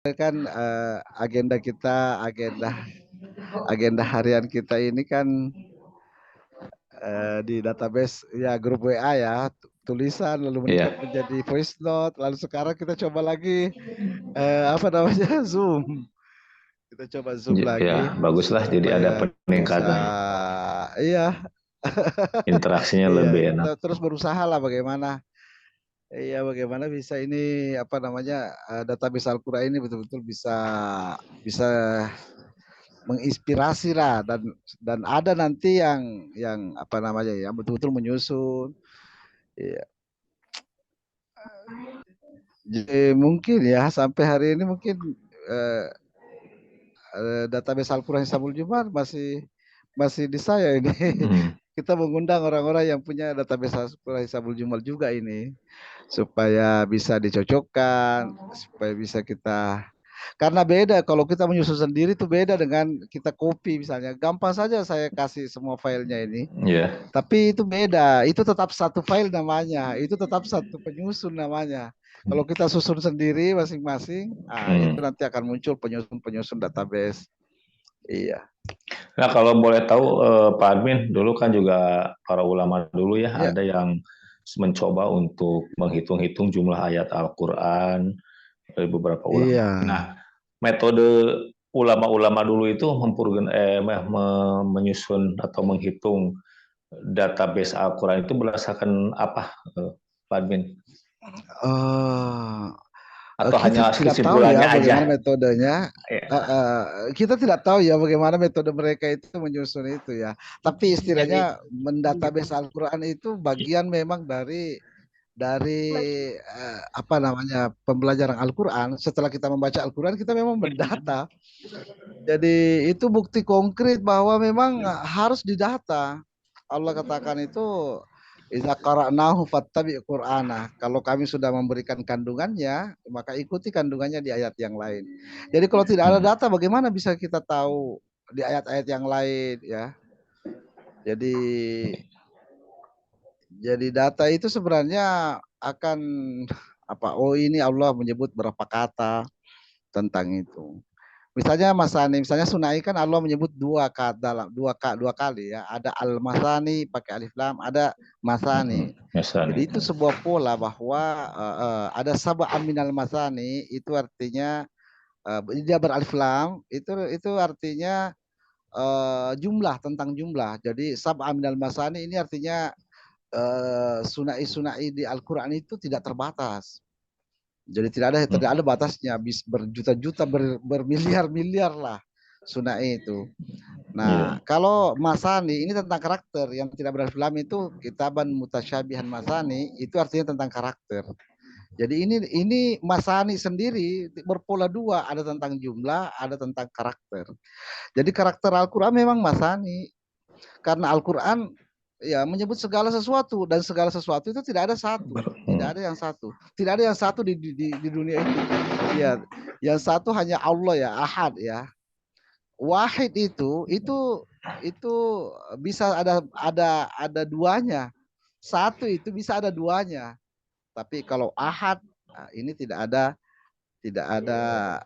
kan agenda kita, agenda harian kita ini kan di database ya grup WA ya, tulisan lalu meningkat Iya, menjadi voice note, lalu sekarang kita coba lagi apa namanya Zoom. Kita coba Zoom ya lagi baguslah. Jadi ada supaya bisa peningkatan, iya interaksinya iya lebih kita enak. terus berusaha lah bagaimana iya bagaimana bisa ini apa namanya database Al-Qur'an ini betul-betul bisa bisa menginspirasi lah dan ada nanti yang apa namanya yang betul-betul menyusun. Iya. Jadi mungkin ya sampai hari ini mungkin eh, database Al-Qur'an Hisabul Jumat masih masih di saya ini. Hmm. Kita mengundang orang-orang yang punya database Al-Qur'an Hisabul Jumat juga ini supaya bisa dicocokkan, supaya bisa kita karena beda kalau kita menyusun sendiri itu beda dengan kita copy misalnya. Gampang saja saya kasih semua filenya ini. Ya. Tapi itu beda, itu tetap satu file namanya, itu tetap satu penyusun namanya. Kalau kita susun sendiri masing-masing, itu Hmm. nanti akan muncul penyusun-penyusun database. Iya, Nah, kalau boleh tahu, Pak Admin, dulu kan juga para ulama dulu ya, iya, ada yang mencoba untuk menghitung-hitung jumlah ayat Al-Quran dari beberapa ulama. iya. Nah, metode ulama-ulama dulu itu menyusun atau menghitung database Al-Quran itu berdasarkan apa, Pak Admin? Oh, Atau kita hanya tidak tahu kesimpulannya ya bagaimana aja? metodenya. Ya. Kita tidak tahu ya bagaimana metode mereka itu menyusun itu ya. Tapi istilahnya mendatabase Al-Quran itu bagian memang dari apa namanya pembelajaran Al-Quran. Setelah kita membaca Al-Quran, kita memang mendata. Jadi itu bukti konkret bahwa memang harus didata. Allah katakan itu idza qara'nahu fattabi' Qur'ana. Kalau kami sudah memberikan kandungannya, maka ikuti kandungannya di ayat yang lain. Jadi kalau tidak ada Hmm. data, bagaimana bisa kita tahu di ayat-ayat yang lain ya? Jadi data itu sebenarnya akan apa? Oh ini Allah menyebut berapa kata tentang itu. Misalnya Masani, misalnya Sunai kan Allah menyebut dua kali ya. Ada al masani pakai alif lam, ada masani. Misalnya. Jadi itu sebuah pola bahwa ada sab'an minal masani itu artinya dia beralif lam itu artinya jumlah tentang jumlah. Jadi sab'an minal masani ini artinya sunai-sunai di Al-Qur'an itu tidak terbatas. Jadi tidak ada batasnya, bis berjuta-juta bermiliar-miliar lah sunai itu. Nah, Iya. kalau Masani ini tentang karakter yang tidak beralif lam itu kitaban mutasyabihan Masani itu artinya tentang karakter. Jadi ini Masani sendiri berpola dua, ada tentang jumlah, ada tentang karakter. Jadi karakter Al-Qur'an memang Masani karena Al-Qur'an ya menyebut segala sesuatu dan segala sesuatu itu tidak ada satu, tidak ada yang satu, tidak ada yang satu di dunia ini. Ya, yang satu hanya Allah ya, Ahad ya. Wahid itu bisa ada duanya. Satu itu bisa ada duanya. Tapi kalau Ahad ini tidak ada Duanya.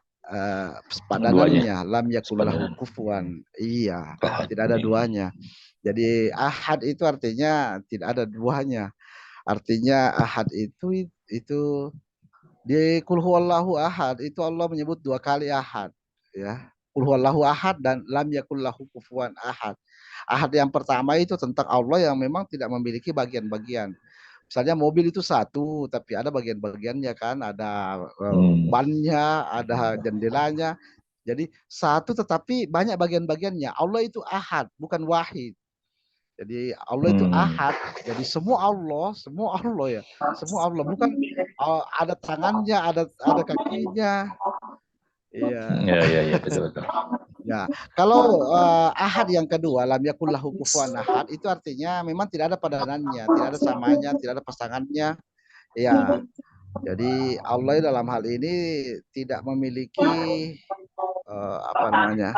padanannya, lam yakullahu Sepadan. kufuwan. Iya, Ahad. tidak ada duanya. Jadi Ahad itu artinya tidak ada duanya. Artinya Ahad itu di Qul huwallahu ahad itu Allah menyebut dua kali ahad ya. Qul huwallahu ahad dan lam yakul lahu kufuwan ahad. Ahad yang pertama itu tentang Allah yang memang tidak memiliki bagian-bagian. Misalnya mobil itu satu tapi ada bagian-bagiannya kan, ada Hmm. bannya, ada jendelanya. Jadi satu tetapi banyak bagian-bagiannya. Allah itu ahad, bukan wahid. Jadi Allah itu Hmm. ahad. Jadi semua Allah ya, semua Allah bukan ada tangannya, ada kakinya. Iya. Ya, ya, ya, betul, betul. Ya, kalau ahad yang kedua lam yakul lahu kufuwan ahad itu artinya memang tidak ada padanannya, tidak ada samanya, tidak ada pasangannya. Ya, jadi Allah dalam hal ini tidak memiliki apa namanya?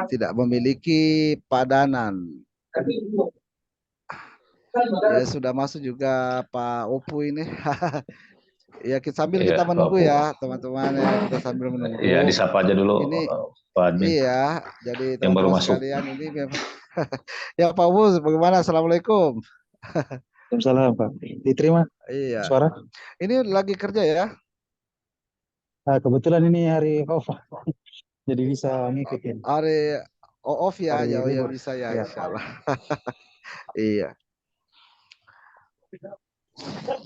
Tidak memiliki padanan. Ya sudah masuk juga Pak Opu ini. Ya, sambil Iya, kita Pak menunggu Pu. ya, teman-teman ya. Kita sambil Iya, menunggu. disapa aja dulu Ini Pak Admin iya, jadi yang baru teman-teman masuk. sekalian ini memang ya Pak Bus, bagaimana? Assalamualaikum. Waalaikumsalam, Pak. Diterima Iya. suara? Ini lagi kerja ya? Nah, kebetulan ini hari off, jadi bisa ngikutin Hari off ya, hari ya, ya libur. bisa ya, Ya. insya Allah. Iya.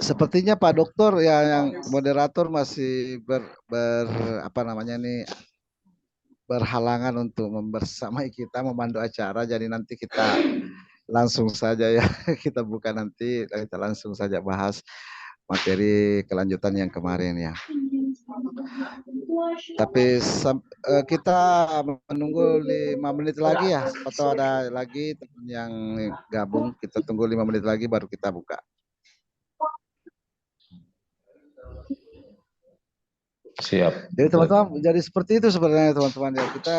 Sepertinya Pak Dokter ya yang moderator masih apa namanya nih berhalangan untuk membersamai kita memandu acara. Jadi nanti kita langsung saja ya kita buka nanti kita langsung saja bahas materi kelanjutan yang kemarin ya. Tapi kita menunggu 5 menit lagi ya. Atau ada lagi teman yang gabung, kita tunggu 5 menit lagi baru kita buka. Siap. Jadi teman-teman, jadi seperti itu sebenarnya teman-teman ya. Kita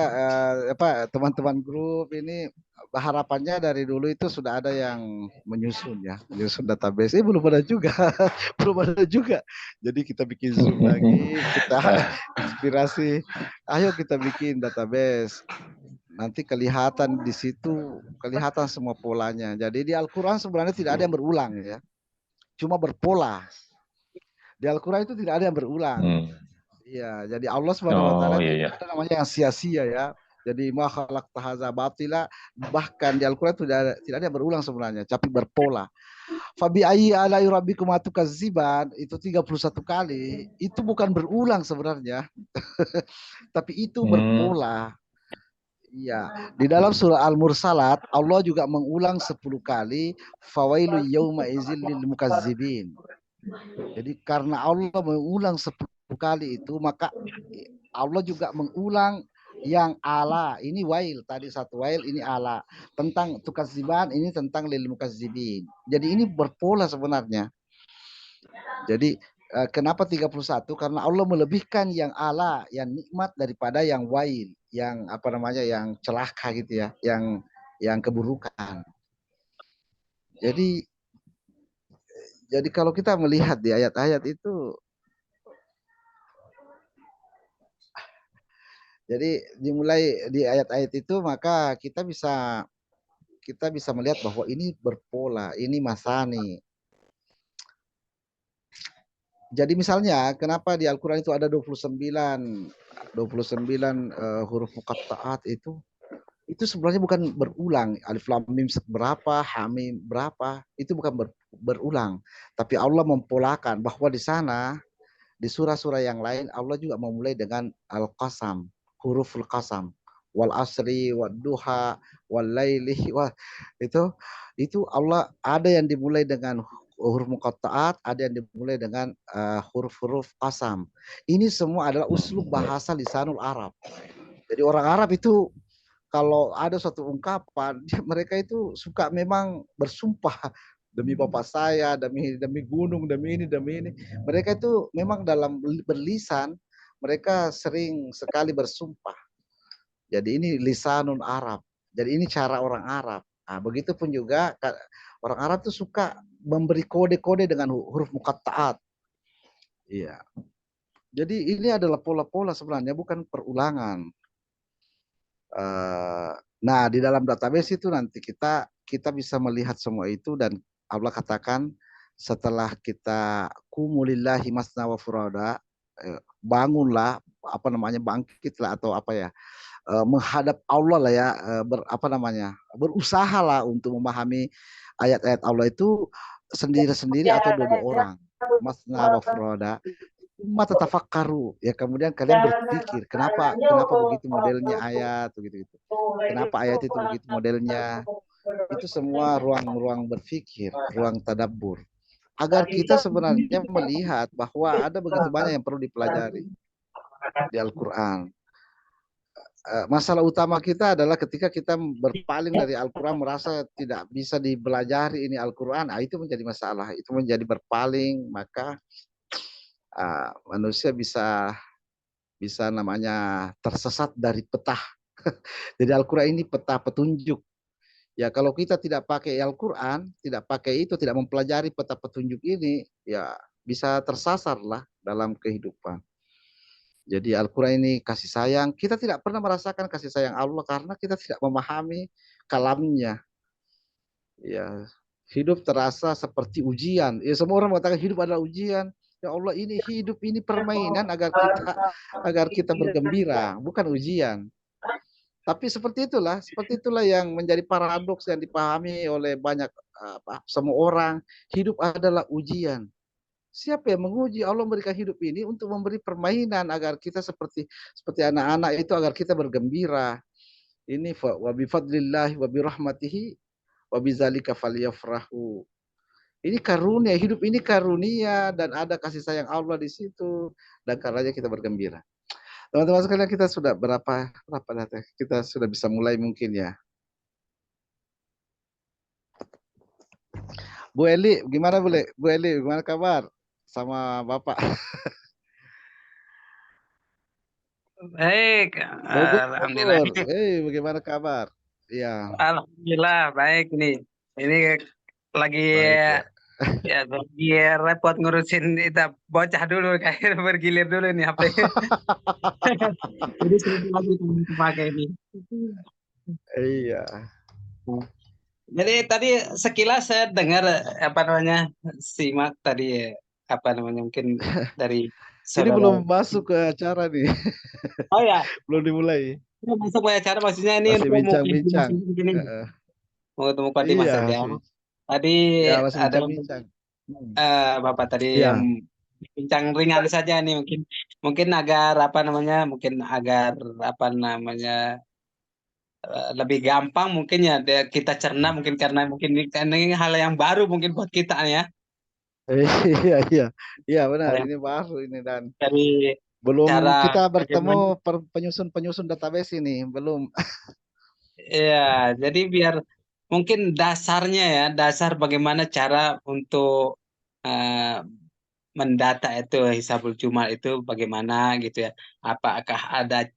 teman-teman grup ini harapannya dari dulu itu sudah ada yang menyusun ya, menyusun database. Belum ada juga, belum ada juga. Jadi kita bikin Zoom lagi, kita inspirasi. Ayo kita bikin database. Nanti kelihatan di situ, kelihatan semua polanya. Jadi di Al-Quran sebenarnya tidak ada yang berulang ya, cuma berpola. Di Al-Quran itu tidak ada yang berulang. Iya, jadi Allah Subhanahu wa taala itu iya. ada namanya yang sia-sia ya. Jadi ma khalaqta hadza batila, bahkan di Al-Qur'an tidak ada yang berulang sebenarnya, tapi berpola. Fabi ayyi ala rabbikum atukadziban itu 31 kali, itu bukan berulang sebenarnya, tapi itu berpola. Iya, di dalam surah Al-Mursalat Allah juga mengulang 10 kali fawailu yauma idzil lil mukazzibin. Jadi karena Allah mengulang 10 kali itu, maka Allah juga mengulang yang ala. Ini wail, tadi satu wail, ini ala. Tentang tukaziban, ini tentang lil mukazibin. Jadi ini berpola sebenarnya. Jadi kenapa 31? Karena Allah melebihkan yang ala, yang nikmat daripada yang wail, yang apa namanya, yang celaka gitu ya, yang keburukan. Jadi kalau kita melihat di ayat-ayat itu, jadi dimulai di ayat-ayat itu, maka kita bisa melihat bahwa ini berpola, ini masani. Jadi misalnya kenapa di Al-Qur'an itu ada 29 huruf muqatta'at itu sebenarnya bukan berulang. Alif lam mim berapa, ha mim berapa, itu bukan berulang. Tapi Allah mempolakan bahwa di sana di surah-surah yang lain Allah juga memulai dengan al-qasam, huruful qasam, wal asri wad duha wal laili itu Allah ada yang dimulai dengan huruf muqatta'at, ada yang dimulai dengan huruf-huruf qasam. Ini semua adalah uslub bahasa lisanul Arab. Jadi orang Arab itu kalau ada suatu ungkapan, mereka itu suka memang bersumpah demi bapak saya, demi gunung, demi ini. Mereka itu memang dalam berlisan mereka sering sekali bersumpah. Jadi ini lisanun Arab. Jadi ini cara orang Arab. Nah, begitupun juga orang Arab tuh suka memberi kode-kode dengan huruf muqatta'at. Iya. Jadi ini adalah pola-pola sebenarnya, bukan perulangan. Nah, di dalam database itu nanti kita bisa melihat semua itu, dan Allah katakan setelah kita kumulillahi masna wa furada, bangunlah, apa namanya, bangkitlah atau apa ya, menghadap Allah lah ya, berusahalah untuk memahami ayat-ayat Allah itu sendiri-sendiri atau dua orang, masna wa furada. Mata tafakkaru ya, kemudian kalian berpikir kenapa begitu modelnya ayat begitu, kenapa ayat itu begitu modelnya, itu semua ruang berpikir, ruang tadabbur, agar kita sebenarnya melihat bahwa ada begitu banyak yang perlu dipelajari di Al-Quran. Masalah utama kita adalah ketika kita berpaling dari Al-Quran, merasa tidak bisa dipelajari ini Al-Quran, itu menjadi masalah, itu menjadi berpaling, maka manusia bisa namanya tersesat dari peta. Jadi Al-Quran ini peta petunjuk. Ya kalau kita tidak pakai Al-Quran, tidak pakai itu, tidak mempelajari peta petunjuk ini, ya bisa tersasar lah dalam kehidupan. Jadi Al-Quran ini kasih sayang. Kita tidak pernah merasakan kasih sayang Allah karena kita tidak memahami kalamnya. Ya, hidup terasa seperti ujian. Ya, semua orang mengatakan hidup adalah ujian. Ya Allah, ini hidup ini permainan agar kita bergembira, bukan ujian. Tapi seperti itulah yang menjadi paradoks yang dipahami oleh banyak semua orang. Hidup adalah ujian. Siapa yang menguji? Allah memberikan hidup ini untuk memberi permainan agar kita seperti anak-anak itu agar kita bergembira. Ini wa bi fadlillah wa bi rahmatihi wa bizalika falyafrahu. Ini karunia, hidup ini karunia dan ada kasih sayang Allah di situ dan karenanya kita bergembira. Teman-teman sekalian, kita sudah berapa data? Kita sudah bisa mulai mungkin ya. Bu Eli, gimana Bu Eli, gimana kabar sama Bapak? Baik, alhamdulillah. Bagaimana kabar? Iya. Alhamdulillah baik nih. Ini lagi Baik, ya lagi repot ngurusin itu bocah dulu, kayak bergilir dulu nih HP. Jadi sering lagi pakai ini. Iya. Jadi tadi sekilas saya dengar simak tadi mungkin dari Ini belum masuk ke acara nih. Oh ya, belum dimulai. masuk ke acara maksudnya ini Masih bincang-bincang. Mau ketemu Kodimah saja. Tadi masih ada bincang-bincang. Bapak tadi yang bincang ringan saja nih, mungkin agar lebih gampang mungkin ya kita cerna, mungkin karena ini hal yang baru mungkin buat kita ya. Iya benar, ini baru ini dan dari belum kita bertemu penyusun database ini belum. Iya, jadi biar mungkin dasar bagaimana cara untuk mendata itu Hisabul Jumal itu bagaimana gitu ya. Apakah ada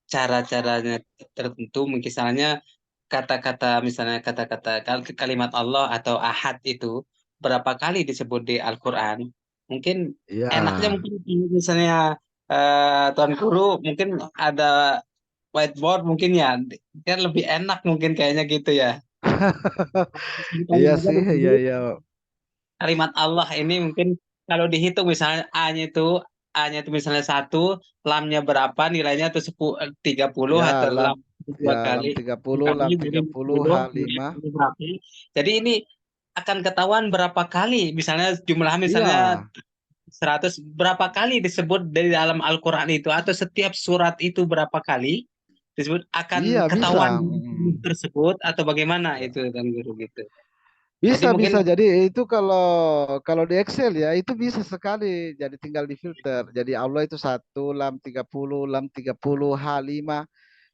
cara-caranya tertentu, misalnya kata-kata kalimat Allah atau ahad itu berapa kali disebut di Al-Qur'an. Mungkin enaknya mungkin misalnya Tuan Guru mungkin ada whiteboard mungkin ya, kan lebih enak mungkin kayaknya gitu ya. Iya sih, iya. Kalimat Allah ini mungkin kalau dihitung misalnya A-nya itu misalnya 1, lamnya berapa nilainya itu 30 atau lam 2 kali. 30, lam 30, H5. Jadi ini akan ketahuan berapa kali misalnya jumlah misalnya 100 berapa kali disebut dari dalam Al-Qur'an itu, atau setiap surat itu berapa kali disebut akan ketahuan tersebut, atau bagaimana itu dan Guru gitu. Bisa. Jadi itu kalau di Excel ya itu bisa sekali. Jadi tinggal difilter. Jadi Allah itu 1, lam 30, lam 30, H5.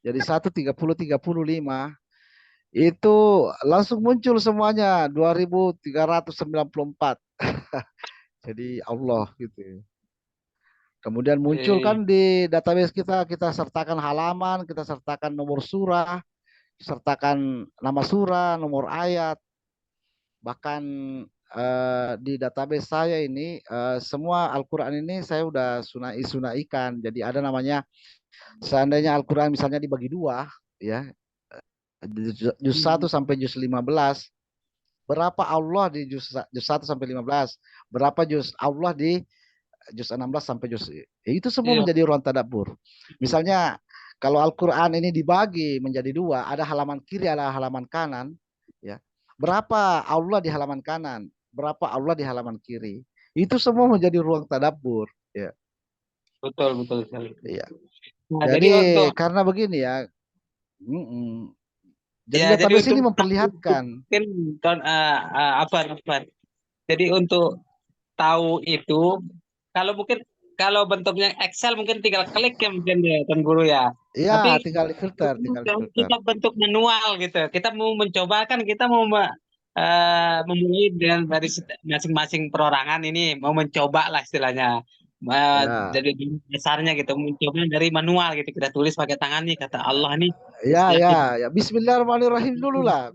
Jadi 1, 30, 35. Itu langsung muncul semuanya 2394. Jadi Allah gitu. Kemudian muncul kan di database kita sertakan halaman, kita sertakan nomor surah, sertakan nama surah, nomor ayat. Bahkan di database saya ini semua Al-Quran ini saya udah sunaikan. Jadi ada namanya, seandainya Al-Quran misalnya dibagi 2 ya, juz 1 sampai juz 15, berapa Allah di juz 1 sampai 15, berapa juz Allah di juz 16 sampai juz, itu semua menjadi ruang tadabbur. Misalnya kalau Al-Quran ini dibagi menjadi 2, ada halaman kiri, ada halaman kanan, ya. Berapa Allah di halaman kanan, berapa Allah di halaman kiri. Itu semua menjadi ruang tadabbur, ya. Betul. Iya. Nah, jadi karena begini ya. Jadi database ini memperlihatkan. Jadi untuk tahu itu, kalau bentuknya Excel mungkin tinggal klik ya mungkin ya Tuan Guru ya. Iya, tapi tinggal filter. Kita bentuk manual gitu. Kita mau mencoba kan, kita mau memulai dengan dari masing-masing perorangan ini, mau mencoba lah istilahnya. Jadi dasarnya gitu, mencoba dari manual gitu, kita tulis pakai tangan nih kata Allah nih. Ya. Bismillahirrahmanirrahim dulu lah.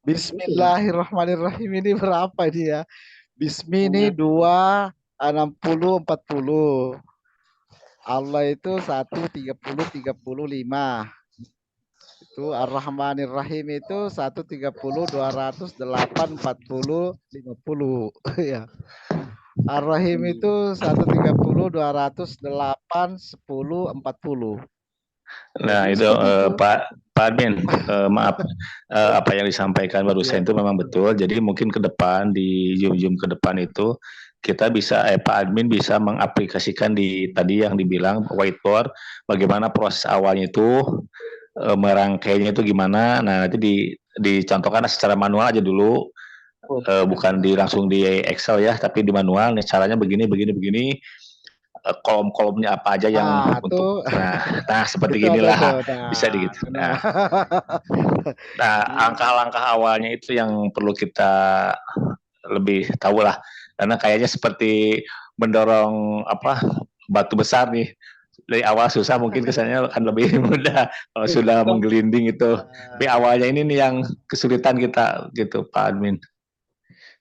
Bismillahirrahmanirrahim ini berapa dia? Bismi ini 2, 60, 40. Allah itu 1, 30, 35. Itu Ar-Rahmanir Rahim itu 1, 30, 208, 40, 50. Ya. Ar-Rahim itu 1, 30, 208, 10, 40. Nah, Jadi itu seperti itu. Pak Admin, maaf, apa yang disampaikan barusan itu memang betul. Jadi mungkin ke depan di Zoom ke depan itu kita bisa, Pak Admin bisa mengaplikasikan di tadi yang dibilang whiteboard, bagaimana proses awalnya itu, merangkainya itu gimana. Nah, nanti dicontohkan secara manual aja dulu, bukan langsung di Excel ya, tapi di manual. Nih caranya begini, begini, begini. Kolom-kolomnya apa aja yang untuk seperti itu ada tuh. inilah bisa gitu. Nah, langkah-langkah awalnya itu yang perlu kita lebih tahu lah, karena kayaknya seperti mendorong batu besar nih, dari awal susah, mungkin kesannya akan lebih mudah kalau sudah menggelinding itu. Tapi awalnya ini nih yang kesulitan kita gitu, Pak Admin.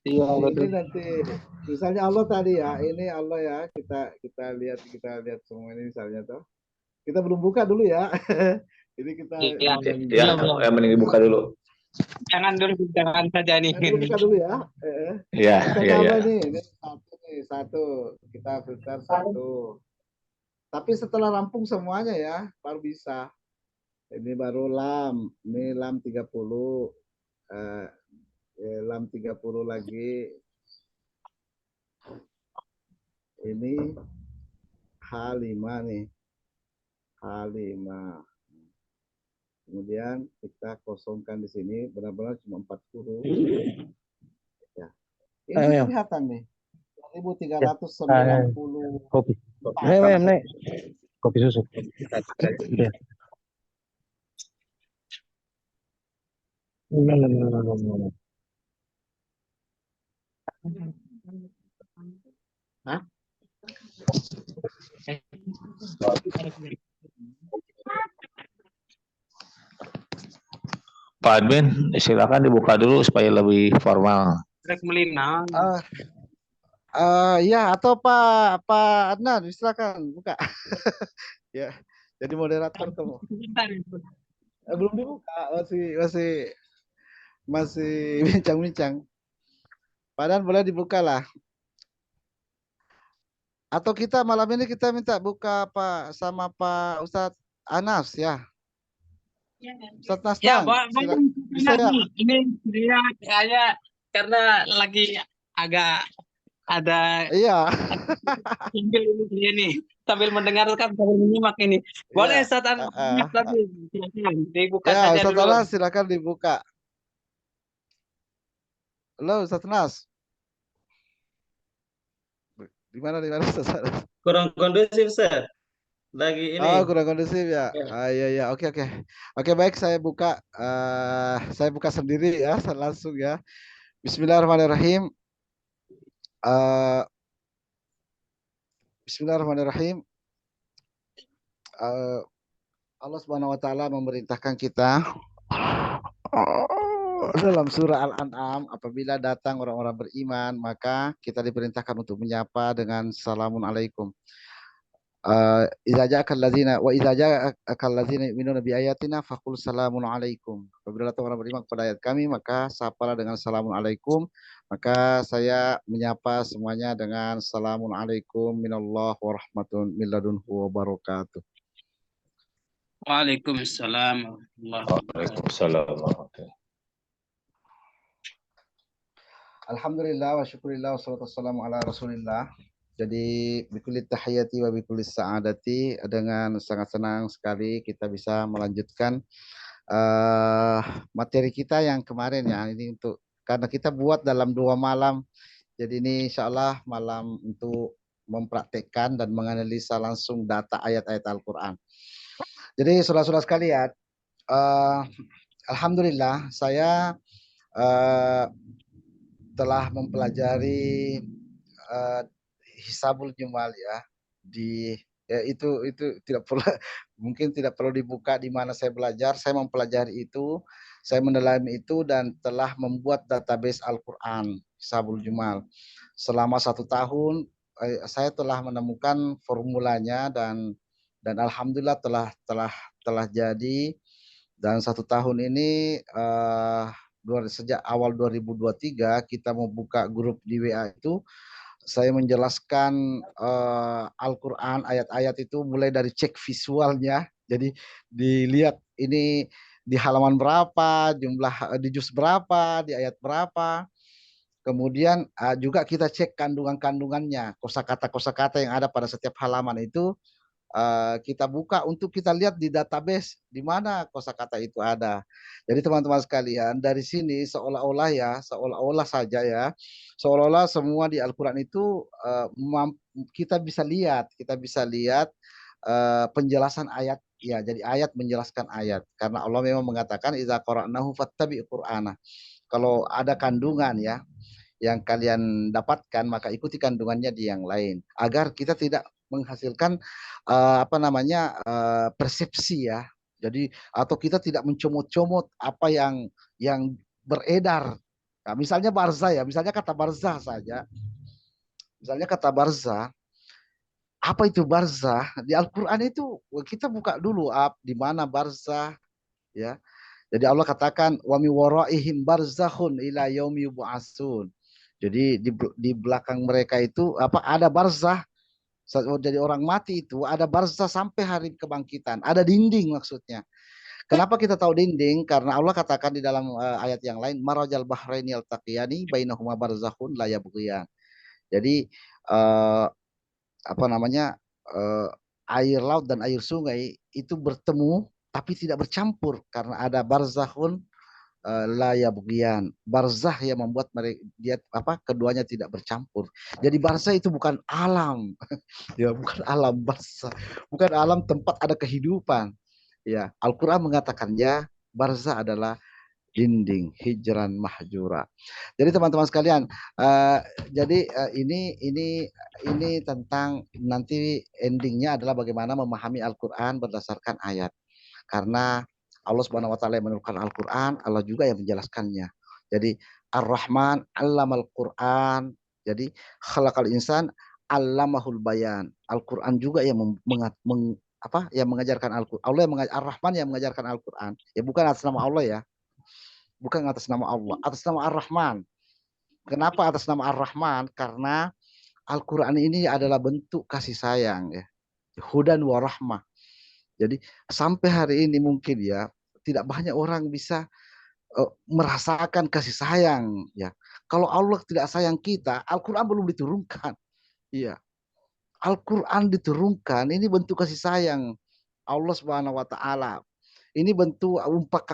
Iya, ini nanti misalnya Allah tadi ya, ini Allah ya, kita lihat semua ini misalnya tuh. Kita belum buka dulu ya. Jadi kita mending dibuka dulu. Jangan saja nih. Buka dulu ya. Iya. Ini satu, kita filter satu. Tapi setelah rampung semuanya ya, baru bisa. Ini baru lam, ini lam 30. Lam 30 lagi. Ini H5 nih. H5. Kemudian kita kosongkan di sini, benar-benar cuma 4 huruf. Ya. Ini kelihatan nih. 1390. Kopi. Kopi susu. Ya. Hah? Pak Admin, silakan dibuka dulu supaya lebih formal. Ya, atau Pak Adnan, silakan buka. Ya, jadi moderator kamu. Belum dibuka, masih bincang-bincang. Padahal boleh dibuka lah. Atau kita malam ini kita minta buka sama Pak Ustadz Anas ya. Ustadz Nastan. Ya, bisa ya. Ini dia kayak karena lagi agak ada sambil mendengarkan, sambil menyimak ini. Boleh Ustadz Anas tapi silakan dibuka saja Ustadz dulu. Anas silakan dibuka. Halo Ustadz Anas. Di mana Ustadz Anas? Kurang kondusif, Ustaz. Lagi ini. Kurang kondusif ya. Iya. Oke. Oke, baik, saya buka sendiri ya, langsung ya. Bismillahirrahmanirrahim. Bismillahirrahmanirrahim. Allah Subhanahu wa taala memerintahkan kita dalam surah Al-An'am, apabila datang orang-orang beriman, maka kita diperintahkan untuk menyapa dengan salamun alaikum. Idza ja'akal ladzina yu'minuna bi ayatina faqul salamun alaikum. Apabila datang orang beriman kepada ayat kami, maka sapalah dengan salamun alaikum. Maka saya menyapa semuanya dengan salamun alaikum minallah wa rahmatun min ladunhu wa barakatuh. Waalaikumsalam. Alhamdulillah wa syukurillah wassalatu wassalamu ala rasulillah. Jadi bikulit tahiyati wa bikulit sa'adati, dengan sangat senang sekali kita bisa melanjutkan materi kita yang kemarin ya. Ini karena kita buat dalam 2 malam. Jadi ini insya Allah malam untuk mempraktekkan dan menganalisa langsung data ayat-ayat Al-Quran. Jadi saudara-saudara sekalian, alhamdulillah saya telah mempelajari Hisabul Jumal ya, itu tidak perlu, mungkin tidak perlu dibuka di mana saya belajar. Saya mempelajari itu, saya mendalami itu, dan telah membuat database Al-Quran Hisabul Jumal selama 1 tahun. saya telah menemukan formulanya dan alhamdulillah telah jadi. Dan 1 tahun ini sejak awal 2023 kita membuka grup di WA itu, saya menjelaskan Al-Quran ayat-ayat itu mulai dari cek visualnya. Jadi dilihat ini di halaman berapa, jumlah di juz berapa, di ayat berapa. Kemudian juga kita cek kandungan-kandungannya, kosakata-kosakata yang ada pada setiap halaman itu kita buka untuk kita lihat di database di mana kosakata itu ada. Jadi teman-teman sekalian, dari sini seolah-olah saja ya, seolah-olah semua di Al-Qur'an itu kita bisa lihat penjelasan ayat ya. Jadi ayat menjelaskan ayat karena Allah memang mengatakan idza qara'nahu fattabi' qur'ana. Kalau ada kandungan ya yang kalian dapatkan, maka ikuti kandungannya di yang lain agar kita tidak menghasilkan persepsi ya. Jadi atau kita tidak mencomot-comot apa yang beredar. Nah, misalnya barzah ya, misalnya kata barzah saja. Misalnya kata barzah, apa itu barzah? Di Al-Qur'an itu kita buka dulu di mana barzah ya. Jadi Allah katakan wa mi waraihim barzakhun ila yaumi yub'atsun. Jadi di belakang mereka itu ada barzah. Jadi orang mati itu ada barzah sampai hari kebangkitan. Ada dinding maksudnya. Kenapa kita tahu dinding? Karena Allah katakan di dalam ayat yang lain marajal bahraini yaltaqiyani bainahuma barzakhun la yabghiyan. Jadi eh, air laut dan air sungai itu bertemu tapi tidak bercampur karena ada barzakhun la yabghiyan. Barzah yang membuat mereka keduanya tidak bercampur. Jadi barzah itu bukan alam. Ya, bukan alam barzah. Bukan alam tempat ada kehidupan. Ya, Al-Qur'an mengatakannya barzah adalah dinding hijran mahjura. Jadi teman-teman sekalian, ini tentang nanti endingnya adalah bagaimana memahami Al-Qur'an berdasarkan ayat. Karena Allah Subhanahu wa taala yang menurunkan Al-Qur'an, Allah juga yang menjelaskannya. Jadi Ar-Rahman 'allamal Qur'an. Jadi khalaqal insan 'allamahul bayan. Al-Qur'an juga yang yang mengajarkan Al-Qur'an. Allah yang Ar-Rahman yang mengajarkan Al-Qur'an. Ya bukan atas nama Allah ya. Bukan atas nama Allah, atas nama Ar-Rahman. Kenapa atas nama Ar-Rahman? Karena Al-Qur'an ini adalah bentuk kasih sayang ya. Hudan wa rahmah. Jadi sampai hari ini mungkin ya tidak banyak orang bisa merasakan kasih sayang ya. Kalau Allah tidak sayang kita, Al-Qur'an belum diturunkan. Iya. Al-Qur'an diturunkan, ini bentuk kasih sayang Allah Subhanahu wa taala. Ini bentuk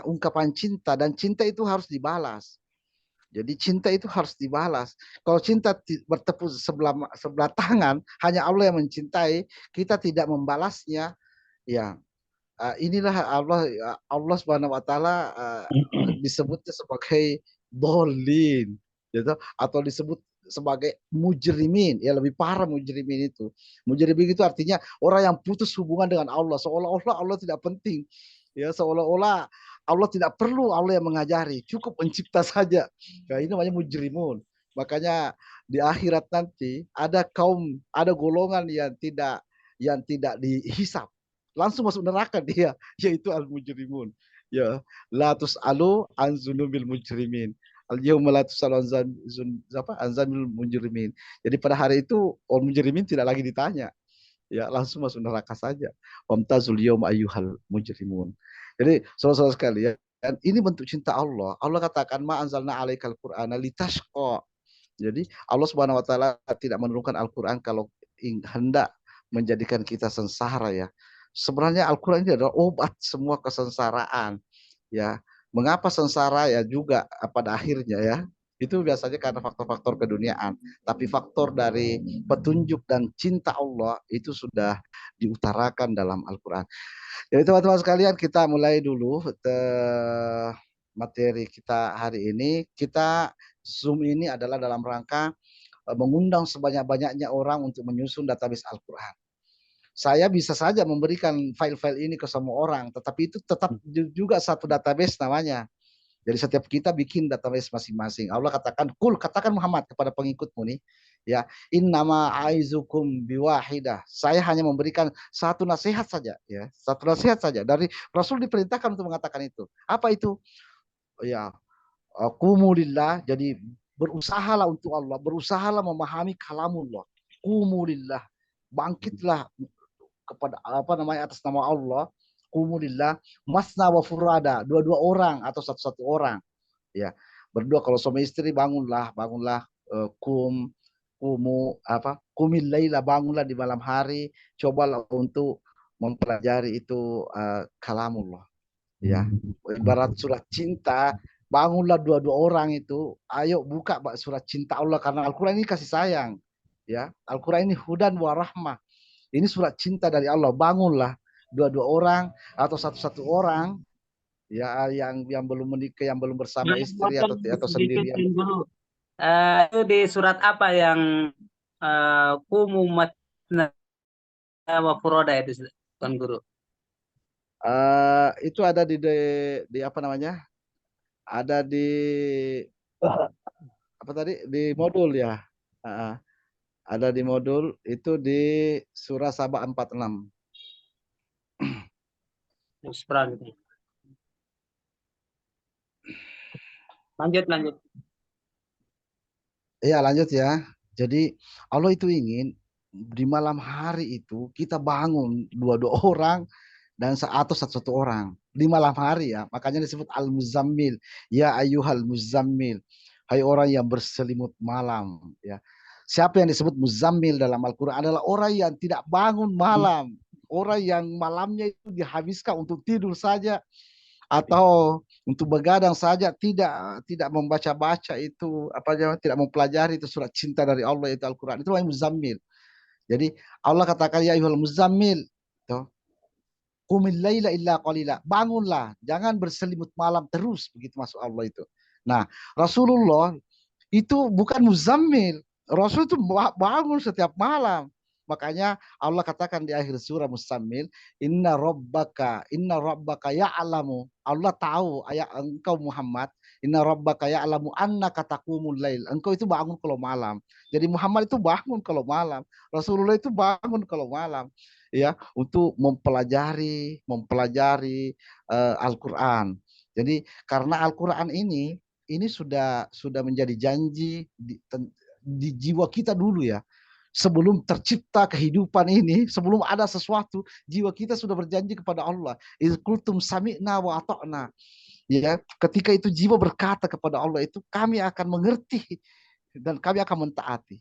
ungkapan cinta dan cinta itu harus dibalas. Jadi cinta itu harus dibalas. Kalau cinta bertepuk sebelah tangan, hanya Allah yang mencintai, kita tidak membalasnya, ya inilah Allah Subhanahu wa taala disebutnya sebagai dolin gitu atau disebut sebagai mujrimin, ya lebih parah mujrimin itu. Mujrimin itu artinya orang yang putus hubungan dengan Allah, seolah-olah Allah tidak penting. Ya, seolah-olah Allah tidak perlu Allah yang mengajari, cukup mencipta saja. Nah, ini namanya mujrimun. Makanya di akhirat nanti ada golongan yang tidak dihisap, langsung masuk neraka dia, yaitu al-mujrimun. Ya, la tus'alu an zunubil mujrimin. Al-yauma la tus'alu an zanbil mujrimin. Jadi pada hari itu orang mujrimin tidak lagi ditanya. Ya, langsung masuk neraka saja. Wamtazul yauma ayyuhal mujrimun. Jadi saudara-saudara sekalian, ini bentuk cinta Allah. Allah katakan ma anzalna 'alaikal qur'ana litashqa. Jadi Allah Subhanahu wa taala tidak menurunkan Al-Qur'an kalau hendak menjadikan kita sengsara ya. Sebenarnya Al-Qur'an ini adalah obat semua kesengsaraan. Ya, mengapa sengsara ya juga pada akhirnya ya. Itu biasanya karena faktor-faktor keduniaan. Tapi faktor dari petunjuk dan cinta Allah itu sudah diutarakan dalam Al-Quran. Jadi teman-teman sekalian, kita mulai dulu materi kita hari ini. Kita Zoom ini adalah dalam rangka mengundang sebanyak-banyaknya orang untuk menyusun database Al-Quran. Saya bisa saja memberikan file-file ini ke semua orang, tetapi itu tetap juga satu database namanya. Jadi setiap kita bikin database masing-masing. Allah katakan, katakan Muhammad kepada pengikutmu nih, Ya, innama aizukum biwahidah. Saya hanya memberikan satu nasihat saja, ya, satu nasihat saja. Dari Rasul diperintahkan untuk mengatakan itu. Apa itu? Ya, qumulillah. Jadi berusahalah untuk Allah, berusahalah memahami kalamullah. Qumulillah. Bangkitlah kepada apa namanya atas nama Allah. Qumulillah masna wa furada, dua-dua orang atau satu-satu orang. Ya, berdua kalau suami istri bangunlah, kumil laila, bangunlah di malam hari, cobalah untuk mempelajari itu kalamullah, ya, ibarat surat cinta. Bangunlah dua-dua orang itu, ayo buka surat cinta Allah, karena Al-Quran ini kasih sayang, ya, Al-Quran ini hudan wa rahmah, ini surat cinta dari Allah. Bangunlah dua-dua orang atau satu-satu orang, ya, yang belum menikah, yang belum bersama istri atau sedikit sendirian. dulu. Itu di surat apa yang kumumat wa furoda itu, Tuan Guru? Itu ada di apa namanya? Ada di apa tadi? Di modul, ya. Ada di modul itu di surah Saba 46. Gitu. Lanjut. Iya, lanjut ya. Jadi Allah itu ingin di malam hari itu kita bangun dua-dua orang dan atau satu-satu orang di malam hari, ya. Makanya disebut al-muzammil. Ya ayyuhal muzammil. Hai orang yang berselimut malam, ya. Siapa yang disebut muzammil dalam Al-Qur'an adalah orang yang tidak bangun malam. Orang yang malamnya itu dihabiskan untuk tidur saja atau untuk begadang saja, tidak membaca-baca itu apa aja, tidak mempelajari itu surat cinta dari Allah, itu Al-Qur'an. Itu yang muzammil. Jadi Allah katakan ya ayyuhal muzammil, tuh, qumil laila illa qalila, bangunlah, jangan berselimut malam terus, begitu masuk Allah itu. Nah, Rasulullah itu bukan muzammil. Rasul itu bangun setiap malam. Makanya Allah katakan di akhir surah Muzammil, inna rabbaka ya'lamu. Allah tahu, ayat engkau Muhammad, inna rabbaka ya'lamu annaka taqumul lail. Engkau itu bangun kalau malam. Jadi Muhammad itu bangun kalau malam. Rasulullah itu bangun kalau malam, ya, untuk mempelajari Al-Qur'an. Jadi karena Al-Qur'an ini sudah menjadi janji di jiwa kita dulu, ya. Sebelum tercipta kehidupan ini, sebelum ada sesuatu, jiwa kita sudah berjanji kepada Allah. Iz qultum sami'na wa ata'na. Ya, ketika itu jiwa berkata kepada Allah itu, kami akan mengerti dan kami akan mentaati.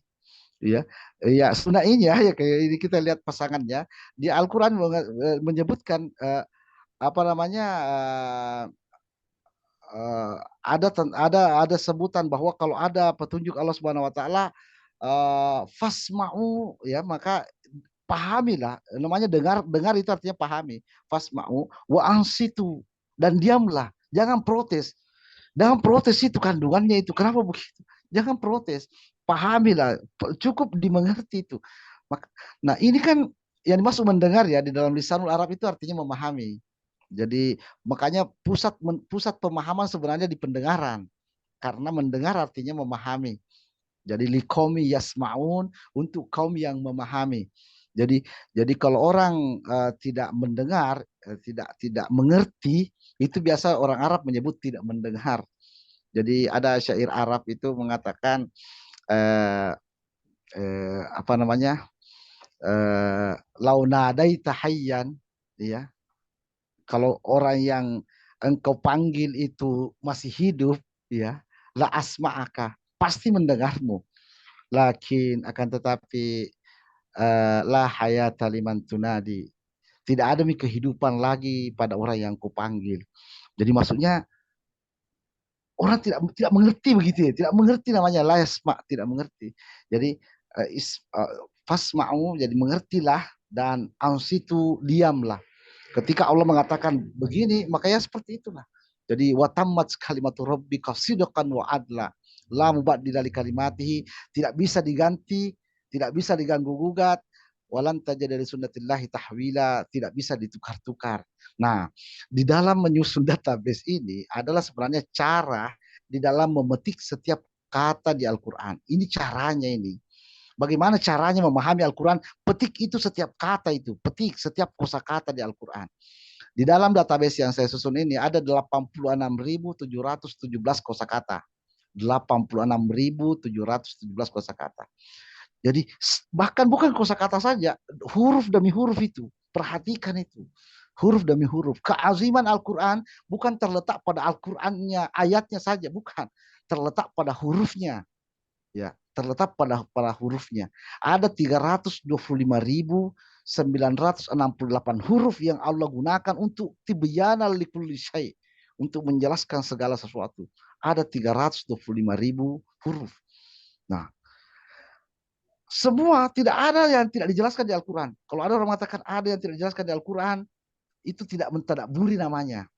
Ya, ya, sebenarnya ya kayak ini kita lihat pasangannya di Al-Qur'an menyebutkan apa namanya ada sebutan bahwa kalau ada petunjuk Allah Subhanahu wa taala, fasma'u, ya, maka pahamilah. Namanya dengar itu artinya pahami. Fasma'u wa ansitu, dan diamlah, jangan protes. Jangan protes, itu kandungannya itu. Kenapa begitu? Jangan protes. Pahamilah, cukup dimengerti itu. Nah, ini kan yang dimaksud mendengar, ya, di dalam lisanul Arab itu artinya memahami. Jadi makanya pusat pemahaman sebenarnya di pendengaran, karena mendengar artinya memahami. Jadi liqaumi yasmaun, untuk kaum yang memahami. Jadi kalau orang tidak mendengar, tidak mengerti, itu biasa orang Arab menyebut tidak mendengar. Jadi ada syair Arab itu mengatakan apa namanya? Launadaita hayyan, ya. Kalau orang yang engkau panggil itu masih hidup, ya, la asma'aka, pasti mendengarmu. Lakin akan tetapi la hayata liman tunadi, tidak ada kehidupan lagi pada orang yang kupanggil. Jadi maksudnya orang tidak mengerti begitu, ya, tidak mengerti, namanya la yasma, tidak mengerti. Jadi fasma'u, jadi mengertilah, dan ansitu, diamlah. Ketika Allah mengatakan begini, makanya seperti itulah. Jadi watammat kalimatu rabbika sidqan wa adla. La mubaddila li kalimatihi, tidak bisa diganti, tidak bisa diganggu gugat. Walan tajada dari sunnatillahi tahwila, tidak bisa ditukar-tukar. Nah, di dalam menyusun database ini adalah sebenarnya cara di dalam memetik setiap kata di Al-Qur'an. Ini caranya ini. Bagaimana caranya memahami Al-Quran? Petik itu setiap kata itu, petik setiap kosakata di Al-Quran. Di dalam database yang saya susun ini ada 86.717 kosakata. 86.717 kosakata. Jadi bahkan bukan kosakata saja, huruf demi huruf itu. Perhatikan itu. Huruf demi huruf. Keaziman Al-Quran bukan terletak pada Al-Qurannya, ayatnya saja, bukan. Terletak pada hurufnya. Ya, terletak pada hurufnya. Ada 325.968 huruf yang Allah gunakan untuk tibyana likulli syai, untuk menjelaskan segala sesuatu. Ada 325.000 huruf. Nah, semua tidak ada yang tidak dijelaskan di Al-Quran. Kalau ada orang mengatakan ada yang tidak dijelaskan di Al-Quran, itu tidak mentadaburi namanya.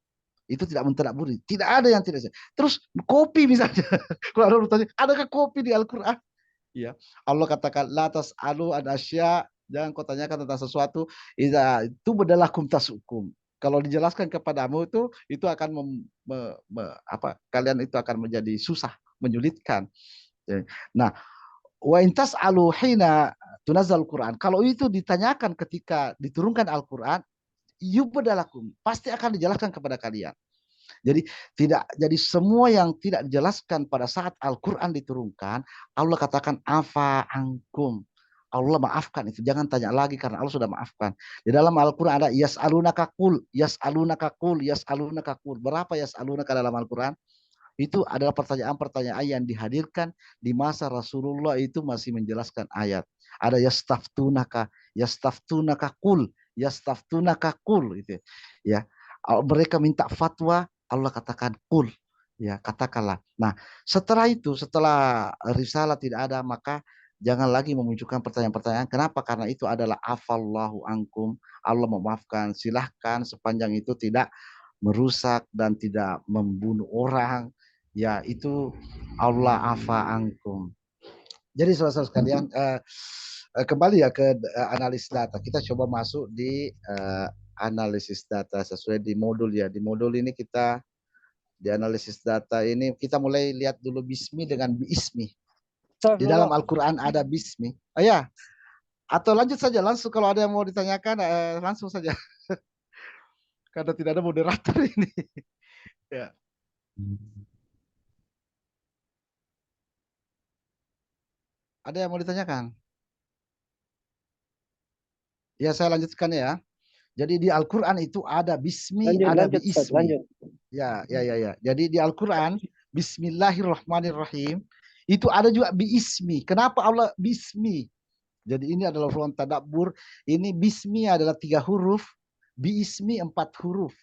Itu tidak mentadaburi. Tidak ada yang tidak. Terus kopi misalnya. Kalau ada orang bertanya, adakah kopi di Al-Quran? Ya, Allah katakan la tas'alu an asya, jangan kau tanyakan tentang sesuatu itu bedalakum tasukum. Kalau dijelaskan kepadamu itu akan kalian itu akan menjadi susah, menyulitkan. Nah, wa intas aluhina tunazzal Quran. Kalau itu ditanyakan ketika diturunkan Al-Quran, yubdalakum, pasti akan dijelaskan kepada kalian. Jadi semua yang tidak dijelaskan pada saat Al-Quran diturunkan, Allah katakan afa angkum. Allah maafkan itu. Jangan tanya lagi karena Allah sudah maafkan. Di dalam Al-Quran ada yas'alunaka qul, yas'alunaka qul, yas'alunaka qul. Berapa yas'alunaka dalam Al-Quran? Itu adalah pertanyaan-pertanyaan yang dihadirkan di masa Rasulullah itu masih menjelaskan ayat. Ada yastaftunaka qul, yastaftunaka qul gitu ya. Mereka minta fatwa, Allah katakan qul, ya katakanlah. Nah, setelah itu, setelah risalah tidak ada, maka jangan lagi memunculkan pertanyaan-pertanyaan. Kenapa? Karena itu adalah afallahu ankum, Allah memaafkan. Silahkan sepanjang itu tidak merusak dan tidak membunuh orang, ya itu Allah afa angkum. Jadi saudara-saudara sekalian, kembali ya ke analis data. Kita coba masuk di analisis data sesuai di modul ya. Di modul ini kita di analisis data ini kita mulai lihat dulu bismi dengan biismi. Di dalam Al-Quran ada bismi. Oh ya, atau lanjut saja langsung kalau ada yang mau ditanyakan langsung saja. Karena tidak ada moderator ini. Ya. Ada yang mau ditanyakan? Ya, saya lanjutkan ya. Jadi di Al-Quran itu ada bismi, ada biismi. Ya. Jadi di Al-Quran, Bismillahirrahmanirrahim, itu ada juga biismi. Kenapa Allah bismi? Jadi ini adalah ruang tadabbur. Ini bismi adalah 3 huruf, biismi 4 huruf.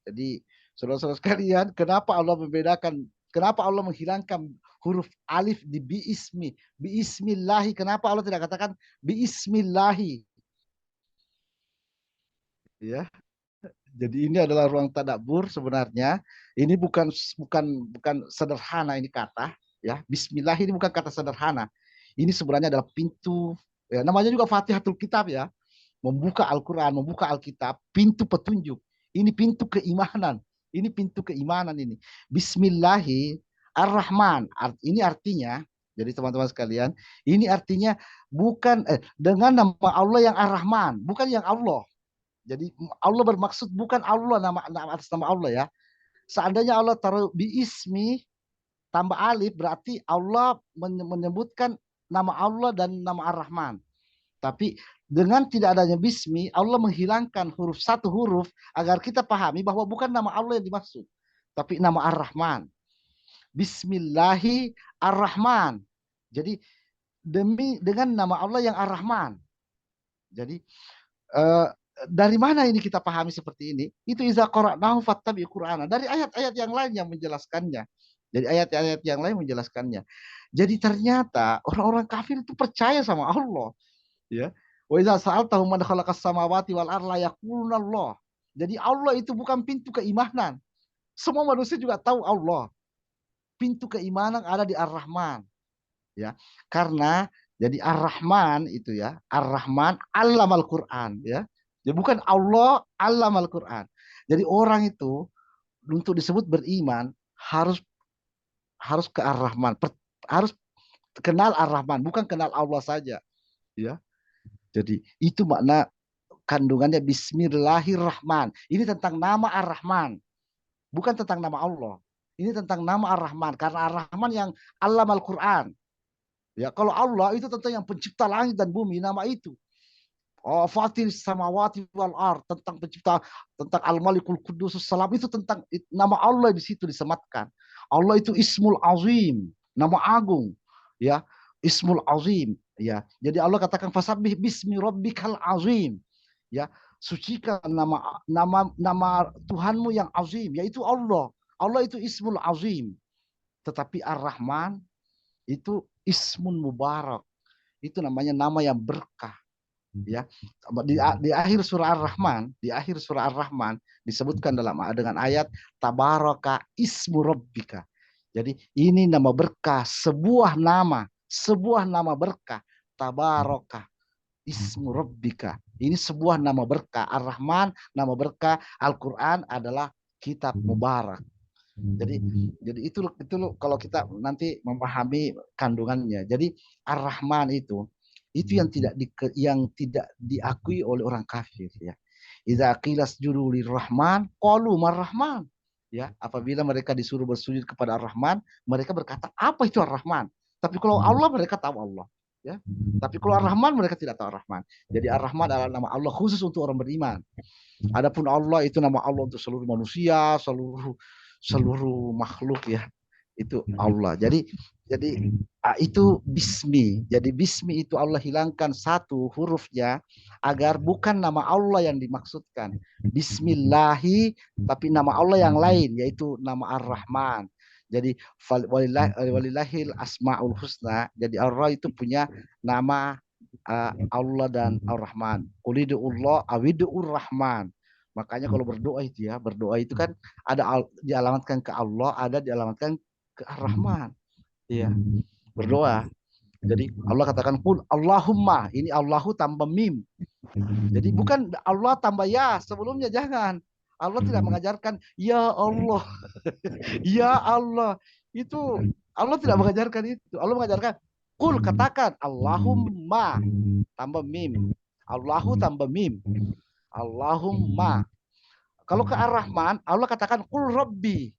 Jadi saudara-saudara sekalian, kenapa Allah membedakan? Kenapa Allah menghilangkan huruf alif di biismi? Biismillahi. Kenapa Allah tidak katakan biismillahi? Ya. Jadi ini adalah ruang tadabbur sebenarnya. Ini bukan sederhana ini kata, ya. Bismillah ini bukan kata sederhana. Ini sebenarnya adalah pintu, ya, namanya juga Fatihatul Kitab ya. Membuka Al-Qur'an, membuka Alkitab, pintu petunjuk. Ini pintu keimanan. Ini pintu keimanan ini. Bismillahi Ar-Rahman. Ini artinya, jadi teman-teman sekalian, ini artinya bukan dengan nama Allah yang Ar-Rahman, bukan yang Allah. Jadi Allah bermaksud bukan Allah nama atas nama Allah ya. Seandainya Allah taruh biismi tambah alif berarti Allah menyebutkan nama Allah dan nama Ar-Rahman. Tapi dengan tidak adanya bismi, Allah menghilangkan satu huruf agar kita pahami bahwa bukan nama Allah yang dimaksud, tapi nama Ar-Rahman. Bismillahi Ar-Rahman. Jadi dengan nama Allah yang Ar-Rahman. Jadi dari mana ini kita pahami seperti ini? Itu iza qara'nahu fattabi' Qur'ana. Dari ayat-ayat yang lain yang menjelaskannya. Jadi ayat-ayat yang lain menjelaskannya. Jadi ternyata orang-orang kafir itu percaya sama Allah. Ya. Wa iza sa'altahum man khalaqas samawati wal arda yaquluna Allah. Jadi Allah itu bukan pintu keimanan. Semua manusia juga tahu Allah. Pintu keimanan ada di Ar-Rahman. Ya. Karena jadi Ar-Rahman itu ya, Ar-Rahman allamal Qur'an ya. Jadi bukan Allah allamal Qur'an. Jadi orang itu untuk disebut beriman harus ke Ar-Rahman, harus kenal Ar-Rahman, bukan kenal Allah saja, ya. Jadi itu makna kandungannya Bismillahirrahman. Ini tentang nama Ar-Rahman, bukan tentang nama Allah. Ini tentang nama Ar-Rahman, karena Ar-Rahman yang alam Al-Quran. Ya, kalau Allah itu tentang yang pencipta langit dan bumi, nama itu. Oh, Fatir samawati wal ard, tentang pencipta, tentang Al-Malikul Quddus Salam, itu tentang nama Allah di situ disematkan. Allah itu Ismul Azim, nama agung, ya, Ismul Azim, ya. Jadi Allah katakan fasabbih bismi rabbikal azim, ya. Sucikan nama Tuhanmu yang azim, yaitu Allah. Allah itu Ismul Azim. Tetapi Ar-Rahman itu Ismun Mubarak. Itu namanya nama yang berkah. Ya, di akhir surah Ar-Rahman disebutkan dengan ayat tabaraka ismu rabbika. Jadi ini nama berkah, sebuah nama berkah, tabaraka ismu rabbika. Ini sebuah nama berkah. Ar-Rahman nama berkah, Al-Qur'an adalah kitab mubarak. Jadi itu kalau kita nanti memahami kandungannya. Jadi Ar-Rahman itu yang tidak diakui oleh orang kafir, ya. Idza qila isjudu lirrahman qalu marrahman, ya. Apabila mereka disuruh bersujud kepada Ar-Rahman, mereka berkata, apa itu Ar-Rahman? Tapi kalau Allah, mereka tahu Allah, ya. Tapi kalau Ar-Rahman, mereka tidak tahu Ar-Rahman. Jadi Ar-Rahman adalah nama Allah khusus untuk orang beriman. Adapun Allah itu nama Allah untuk seluruh manusia, seluruh makhluk, ya. Itu Allah. Jadi itu bismi. Jadi bismi itu Allah hilangkan satu hurufnya agar bukan nama Allah yang dimaksudkan. Bismillahi, tapi nama Allah yang lain, yaitu nama Ar-Rahman. Jadi walillahil asmaul husna. Jadi Allah itu punya nama Allah dan Ar-Rahman. Qulidullah awidur rahman. Makanya kalau berdoa itu kan ada dialamatkan ke Allah, ada dialamatkan ke Ar-Rahman. Iya, berdoa. Jadi Allah katakan qul Allahumma, ini Allahu tambah mim. Jadi bukan Allah tambah ya, sebelumnya jangan. Allah tidak mengajarkan ya Allah. Ya Allah. Itu Allah tidak mengajarkan itu. Allah mengajarkan qul, katakan Allahumma tambah mim. Allahu tambah mim. Allahumma. Kalau ke Ar-Rahman, Allah katakan qul rabbi.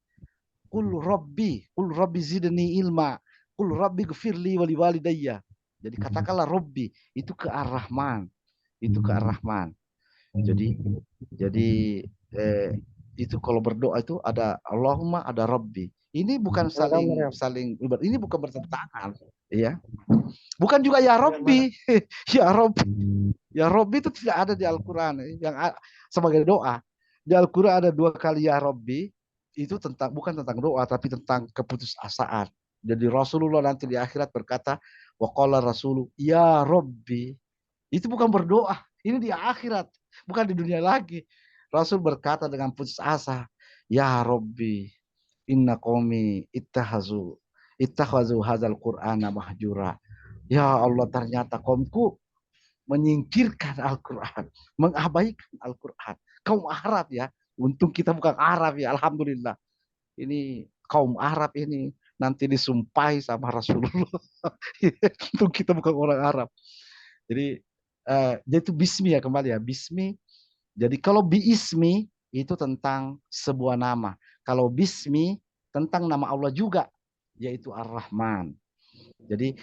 Qul rabbi zidni ilma. Qul rabbi gfirli wa liwalidayya. Jadi katakanlah Rabbi, itu ke Ar-Rahman. Itu ke Ar-Rahman. Jadi itu kalau berdoa itu ada Allahumma, ada Rabbi. Ini bukan saling ini bukan bertentangan, ya. Bukan juga ya Rabbi. Ya Rabbi. Ya Rabbi itu tidak ada di Al-Qur'an yang sebagai doa. Di Al-Qur'an ada 2 kali ya Rabbi. Itu bukan tentang doa, tapi tentang keputusasaan. Jadi Rasulullah nanti di akhirat berkata, wa qala rasulu ya Rabbi. Itu bukan berdoa. Ini di akhirat, bukan di dunia lagi. Rasul berkata dengan putus asa, ya Rabbi, inna qaumi ittahazu hadzal qur'ana mahjura. Ya Allah, ternyata kaumku menyingkirkan Al-Qur'an, mengabaikan Al-Qur'an. Kaum Arab, ya. Untung kita bukan Arab, ya, alhamdulillah. Ini kaum Arab ini nanti disumpahi sama Rasulullah. Untung kita bukan orang Arab. Jadi itu bismi, ya, kembali, ya, bismi. Jadi kalau biismi itu tentang sebuah nama. Kalau bismi tentang nama Allah juga, yaitu Ar-Rahman. Jadi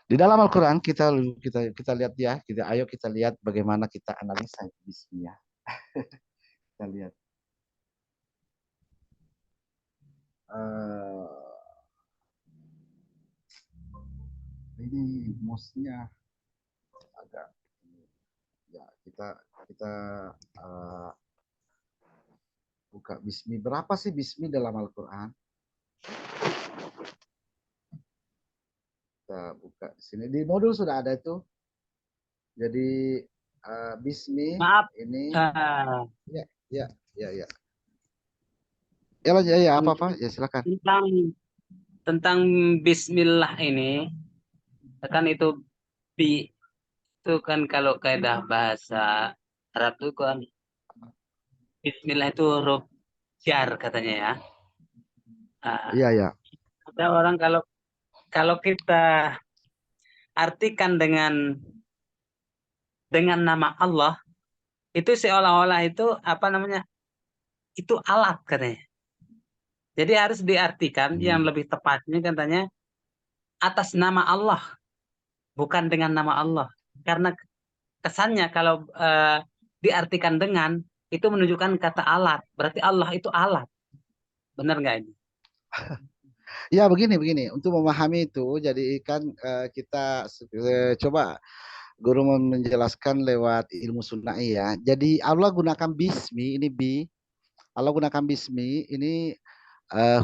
di dalam Al-Qur'an kita lihat, ya, ayo kita lihat bagaimana kita analisa bismi, ya. Kita lihat. Ini mouse-nya agak, ya, kita buka bismi. Berapa sih bismi dalam Al-Qur'an? Kita buka di sini. Di modul sudah ada itu. Jadi bismi Maaf. ini ya. Ya, apa-apa, ya, silakan. Tentang bismillah ini kan itu kan kalau kaidah bahasa Arab itu kan bismillah itu huruf jar katanya, ya. Iya. Ada orang kalau kita artikan dengan nama Allah, itu seolah-olah itu apa namanya? Itu alat katanya. Jadi harus diartikan yang lebih tepatnya katanya atas nama Allah, bukan dengan nama Allah. Karena kesannya kalau diartikan dengan itu menunjukkan kata alat. Berarti Allah itu alat. Benar nggak ini? Ya begini untuk memahami itu jadi kan kita coba guru menjelaskan lewat ilmu sunai ya. Jadi Allah gunakan bismi ini bi, Allah gunakan bismi ini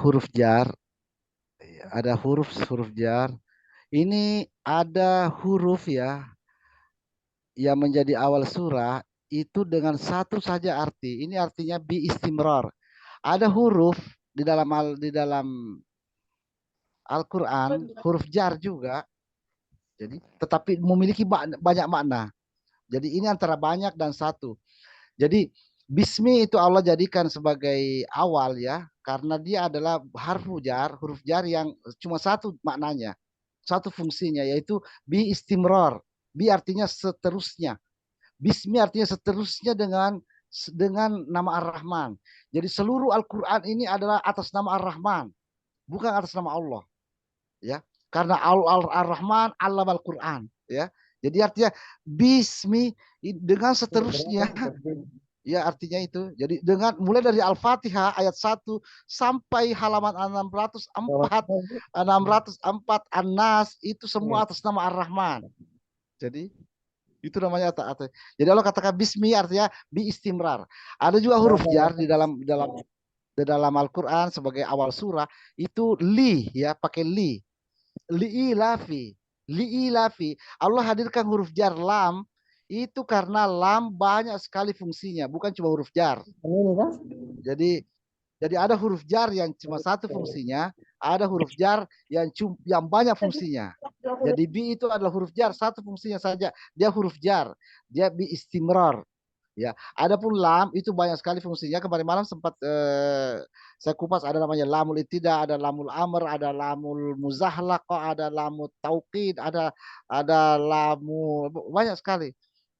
huruf jar, ada huruf jar. Ini ada huruf ya yang menjadi awal surah itu dengan satu saja arti. Ini artinya bi istimrar. Ada huruf di dalam Al-Quran huruf jar juga. Jadi tetapi memiliki banyak makna. Jadi ini antara banyak dan satu. Jadi bismi itu Allah jadikan sebagai awal ya, karena dia adalah huruf jar yang cuma satu maknanya, satu fungsinya yaitu bi istimrar. Bi artinya seterusnya. Bismi artinya seterusnya dengan nama Ar-Rahman. Jadi seluruh Al-Quran ini adalah atas nama Ar-Rahman, bukan atas nama Allah. Ya, karena Ar-Rahman Allah Al-Quran. Ya, jadi artinya bismi dengan seterusnya. Ya artinya itu. Jadi dengan mulai dari Al-Fatihah ayat 1 sampai halaman 604 An-Nas itu semua atas nama Ar-Rahman. Jadi itu namanya jadi Allah katakan bismi artinya bi istimrar. Ada juga huruf jar di dalam Al-Qur'an sebagai awal surah itu li ya, pakai li. Li'ilafi. Li'ilafi. Allah hadirkan huruf jar lam itu karena lam banyak sekali fungsinya, bukan cuma huruf jar. Jadi ada huruf jar yang cuma satu fungsinya, ada huruf jar yang banyak fungsinya. Jadi bi itu adalah huruf jar, satu fungsinya saja, dia huruf jar, dia bi istimrar. Ya, adapun lam itu banyak sekali fungsinya. Kemarin malam sempat saya kupas, ada namanya lamul ibtida, ada lamul amr, ada lamul muzahlaqah, ada lamul tauqid, ada lamul banyak sekali.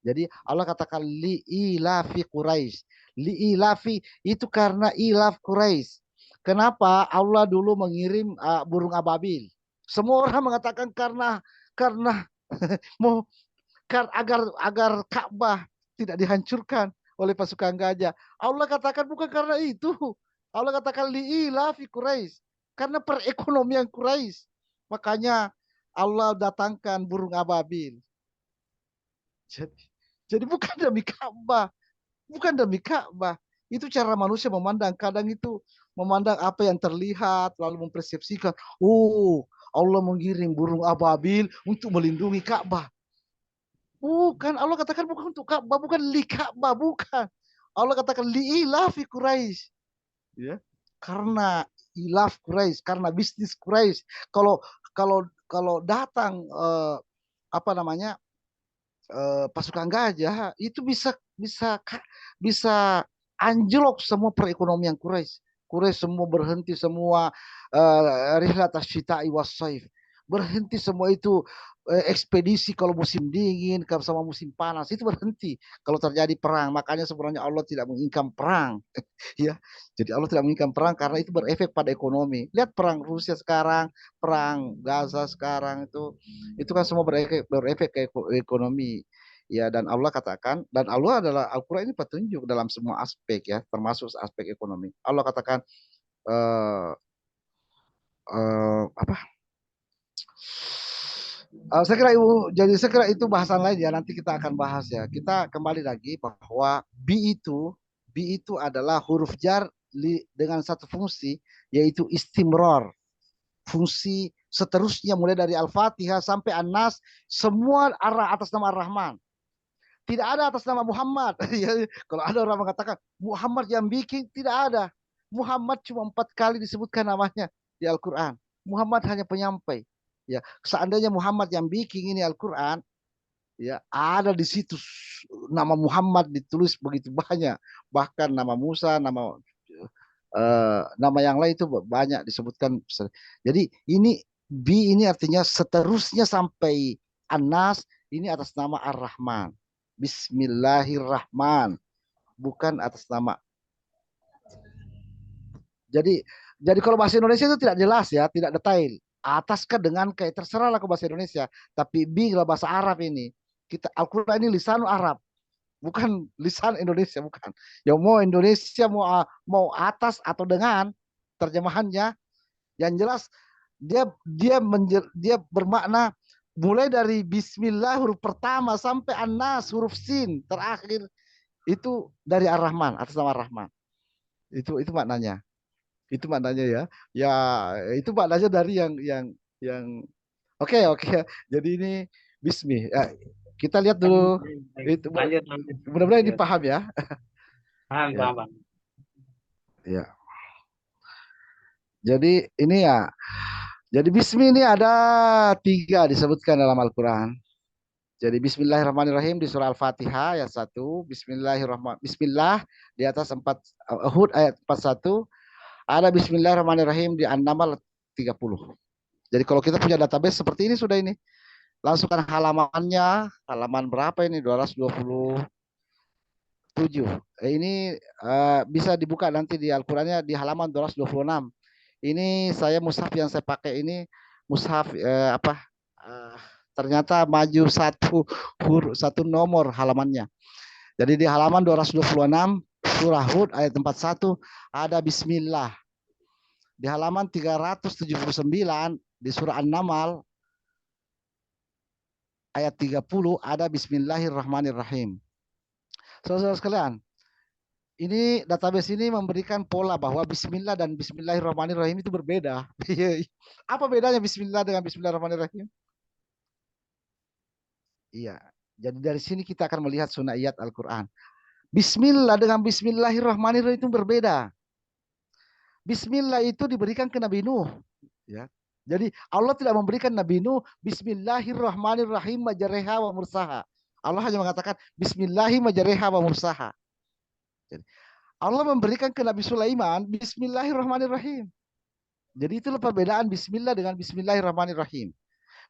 Jadi Allah katakan li ilafi Quraisy. Li ilafi itu karena ilaf Quraisy. Kenapa Allah dulu mengirim burung ababil? Semua orang mengatakan karena mau agar Ka'bah tidak dihancurkan oleh pasukan gajah. Allah katakan bukan karena itu. Allah katakan li'ilah fi Quraisy, karena perekonomian Quraisy. Makanya Allah datangkan burung ababil. Jadi bukan demi Ka'bah, bukan demi Ka'bah. Itu cara manusia memandang. Kadang itu memandang apa yang terlihat lalu mempersepsikan, oh, Allah mengirim burung ababil untuk melindungi Ka'bah. Bukan, Allah katakan bukan untuk Ka'bah, bukan li Ka'bah, bukan. Allah katakan li ilafi Quraisy. Ya. Karena ilaf Quraisy, karena bisnis Quraisy. Kalau datang pasukan gajah itu bisa anjlok semua perekonomian Quraisy. Quraisy semua berhenti, semua rihlat asy-syita'i was-shaif. Berhenti semua itu, ekspedisi kalau musim dingin sama musim panas itu berhenti kalau terjadi perang. Makanya sebenarnya Allah tidak menginginkan perang. Ya, jadi Allah tidak menginginkan perang karena itu berefek pada ekonomi. Lihat perang Rusia sekarang, perang Gaza sekarang itu kan semua berefek ke ekonomi. Ya, dan Allah katakan, dan Allah adalah Al-Quran ini petunjuk dalam semua aspek ya, termasuk aspek ekonomi. Allah katakan saya kira itu bahasan lain ya, nanti kita akan bahas ya. Kita kembali lagi bahwa bi itu adalah huruf jar dengan satu fungsi yaitu istimrar. Fungsi seterusnya mulai dari Al-Fatihah sampai An-Nas semua arah atas nama Ar-Rahman. Tidak ada atas nama Muhammad. Kalau ada orang mengatakan Muhammad yang bikin, tidak ada. Muhammad cuma 4 kali disebutkan namanya di Al-Quran. Muhammad hanya penyampai. Ya, seandainya Muhammad yang bikin ini Al-Quran, ya ada di situ nama Muhammad ditulis begitu banyak. Bahkan nama Musa, nama yang lain itu banyak disebutkan. Jadi ini Bi ini artinya seterusnya sampai An-Nas, ini atas nama Ar-Rahman. Bismillahirrahman, bukan atas nama. Jadi kalau bahasa Indonesia itu tidak jelas ya, tidak detail. Atas ke dengan kayak terserahlah ke bahasa Indonesia. Tapi bi kalau bahasa Arab ini, kita Al-Quran ini lisan Arab, bukan lisan Indonesia, bukan. Ya mau Indonesia mau atas atau dengan terjemahannya, yang jelas dia bermakna mulai dari Bismillah huruf pertama sampai An-Nas huruf sin terakhir itu dari Ar-Rahman, atas nama Ar-Rahman. Itu maknanya. Itu maknanya ya. Ya, itu maknanya dari yang oke, oke. Jadi ini Bismi. Ya, kita lihat dulu. Itu Lanjut, lanjut. mudah-mudahan Ya, dipaham ya. paham, Ya, paham, Bang. ya. Jadi ini ya. Jadi Bismi ini ada 3 disebutkan dalam Al-Quran. Jadi Bismillahirrahmanirrahim di surah Al-Fatihah ayat 1. Bismillah di atas 4 Hud ayat 41. Ada Bismillahirrahmanirrahim di An-Naml 30. Jadi kalau kita punya database seperti ini sudah ini. Langsungkan halamannya, halaman berapa ini? 227. Ini bisa dibuka nanti di Al-Qur'annya di halaman 226. Ini saya mushaf yang saya pakai ini mushaf ternyata maju satu nomor halamannya. Jadi di halaman 226 surah Hud ayat 41 ada Bismillah. Di halaman 379 di surah An-Naml ayat 30 ada Bismillahirrahmanirrahim. Saudara sekalian, ini database ini memberikan pola bahwa Bismillah dan Bismillahirrahmanirrahim itu berbeda. Apa bedanya Bismillah dengan Bismillahirrahmanirrahim? Iya, jadi dari sini kita akan melihat sunayat Al-Quran. Bismillah dengan Bismillahirrahmanirrahim itu berbeda. Bismillah itu diberikan ke Nabi Nuh. Ya. Jadi Allah tidak memberikan Nabi Nuh Bismillahirrahmanirrahim majareha wa mursaha. Allah hanya mengatakan Bismillahi majareha wa mursaha. Jadi, Allah memberikan ke Nabi Sulaiman Bismillahirrahmanirrahim. Jadi itulah perbedaan Bismillah dengan Bismillahirrahmanirrahim.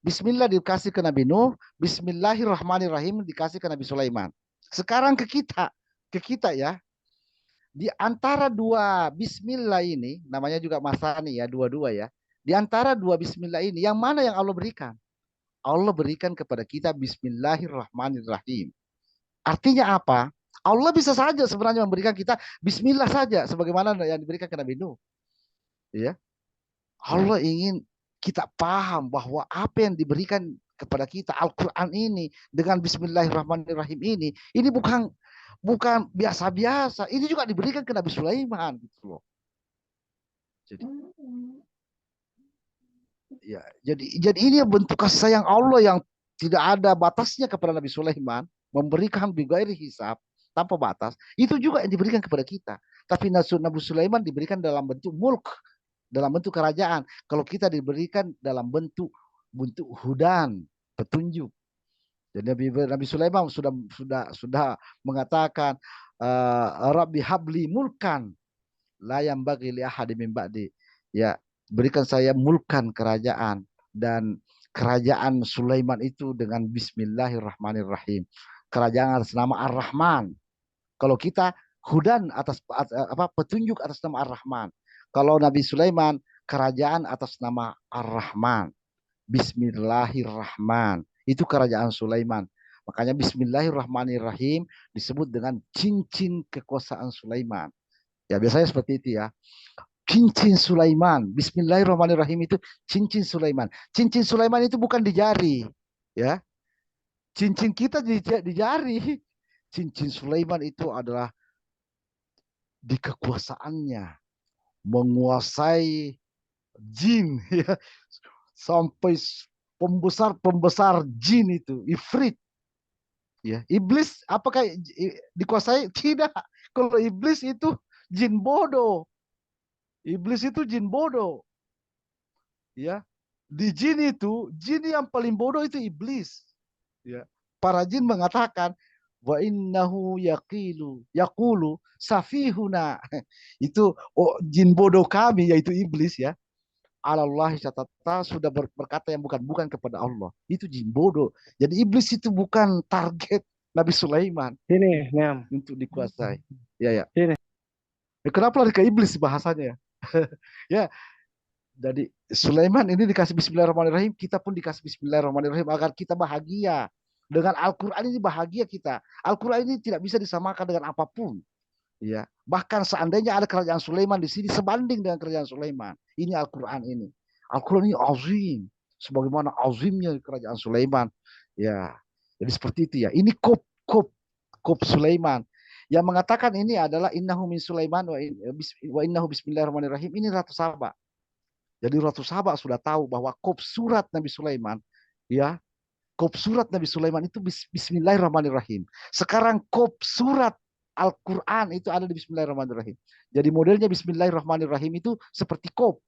Bismillah dikasih ke Nabi Nuh, Bismillahirrahmanirrahim dikasih ke Nabi Sulaiman. Sekarang ke kita ya. Di antara 2 Bismillah ini, namanya juga Masani ya, dua-dua ya. Di antara 2 Bismillah ini, yang mana yang Allah berikan? Allah berikan kepada kita Bismillahirrahmanirrahim. Artinya apa? Allah bisa saja sebenarnya memberikan kita Bismillah saja, sebagaimana yang diberikan ke Nabi Nuh. Ya. Allah ingin kita paham bahwa apa yang diberikan kepada kita Al-Quran ini dengan Bismillahirrahmanirrahim ini bukan biasa-biasa. Ini juga diberikan ke Nabi Sulaiman gitu loh. Jadi ini bentuk kasih sayang Allah yang tidak ada batasnya kepada Nabi Sulaiman, memberikan bighairi hisab tanpa batas. Itu juga yang diberikan kepada kita. Tapi Nabi Sulaiman diberikan dalam bentuk mulk, dalam bentuk kerajaan. Kalau kita diberikan dalam bentuk hudan, petunjuk. Jadi Nabi Sulaiman sudah mengatakan Rabbi habli mulkan la yambaghi li ahadin min ba'di. Ya, berikan saya mulkan kerajaan, dan kerajaan Sulaiman itu dengan Bismillahirrahmanirrahim. Kerajaan atas nama Ar-Rahman. Kalau kita hudan atas petunjuk atas nama Ar-Rahman. Kalau Nabi Sulaiman kerajaan atas nama Ar-Rahman. Bismillahirrahman. Itu kerajaan Sulaiman. Makanya Bismillahirrahmanirrahim disebut dengan cincin kekuasaan Sulaiman. Ya biasanya seperti itu ya. Cincin Sulaiman. Bismillahirrahmanirrahim itu cincin Sulaiman. Cincin Sulaiman itu bukan di jari. Ya. Cincin kita di jari. Cincin Sulaiman itu adalah di kekuasaannya. Menguasai jin. Ya. Sampai pembesar jin itu. Ifrit. Ya. Iblis apakah dikuasai? Tidak. Kalau iblis itu jin bodoh. Iblis itu jin bodoh. Ya. Di jin itu, jin yang paling bodoh itu iblis. Ya. Para jin mengatakan wa innahu yaqulu safihuna. Itu jin bodoh kami yaitu iblis ya. alallahi syatata, sudah berkata yang bukan-bukan kepada Allah. Itu jin bodoh. Jadi iblis itu bukan target Nabi Sulaiman Sini, Niam. untuk dikuasai. Ya, ya. Sini. Kenapa lari ke iblis bahasanya? Ya, jadi Sulaiman ini dikasih Bismillahirrahmanirrahim, kita pun dikasih Bismillahirrahmanirrahim agar kita bahagia. Dengan Al-Quran ini bahagia kita. Al-Quran ini tidak bisa disamakan dengan apapun. Ya, bahkan seandainya ada kerajaan Sulaiman di sini sebanding dengan kerajaan Sulaiman. Ini Al-Quran ini. Al-Quran ini azim, sebagaimana azimnya kerajaan Sulaiman. Ya, jadi seperti itu ya. Ini kop Sulaiman. Yang mengatakan ini adalah innahu min Sulaiman wa innahu bismillahirrahmanirrahim. Ini Ratu Saba. Jadi Ratu Saba sudah tahu bahwa kop surat Nabi Sulaiman, ya, kop surat Nabi Sulaiman itu Bismillahirrahmanirrahim. Sekarang kop surat Al-Quran itu ada di Bismillahirrahmanirrahim. Jadi modelnya Bismillahirrahmanirrahim itu seperti kop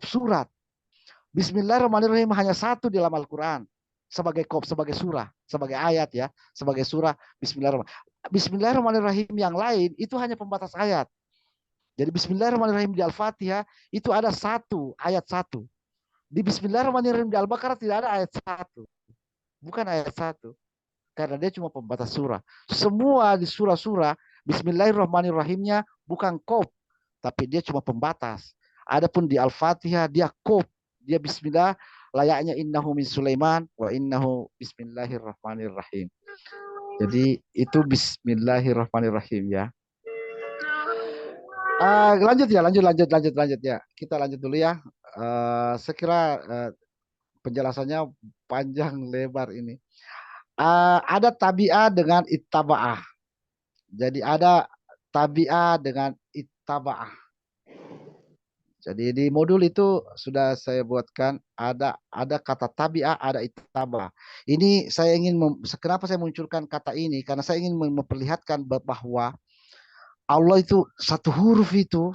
surat. Bismillahirrahmanirrahim hanya satu di dalam Al-Quran. Sebagai kop, sebagai surah, sebagai ayat ya. Sebagai surah Bismillahirrahmanirrahim. Bismillahirrahmanirrahim yang lain itu hanya pembatas ayat. Jadi Bismillahirrahmanirrahim di Al-Fatihah itu ada ayat satu. Di Bismillahirrahmanirrahim di Al-Baqarah tidak ada ayat satu. Bukan ayat satu. Karena dia cuma pembatas surah. Semua di surah-surah Bismillahirrahmanirrahimnya bukan kop, tapi dia cuma pembatas. Adapun di Al-Fatihah dia kop, dia Bismillah, layaknya innahu min Sulaiman wa innahu Bismillahirrahmanirrahim. Jadi itu Bismillahirrahmanirrahim ya. Lanjut ya. Kita lanjut dulu ya. Saya kira penjelasannya panjang lebar ini. Ada tabi'ah dengan ittaba'ah. Jadi ada tabi'ah dengan ittaba'ah. Jadi di modul itu sudah saya buatkan ada kata tabi'ah, ada ittaba'ah. Ini saya ingin kenapa saya munculkan kata ini? Karena saya ingin memperlihatkan bahwa Allah itu satu huruf itu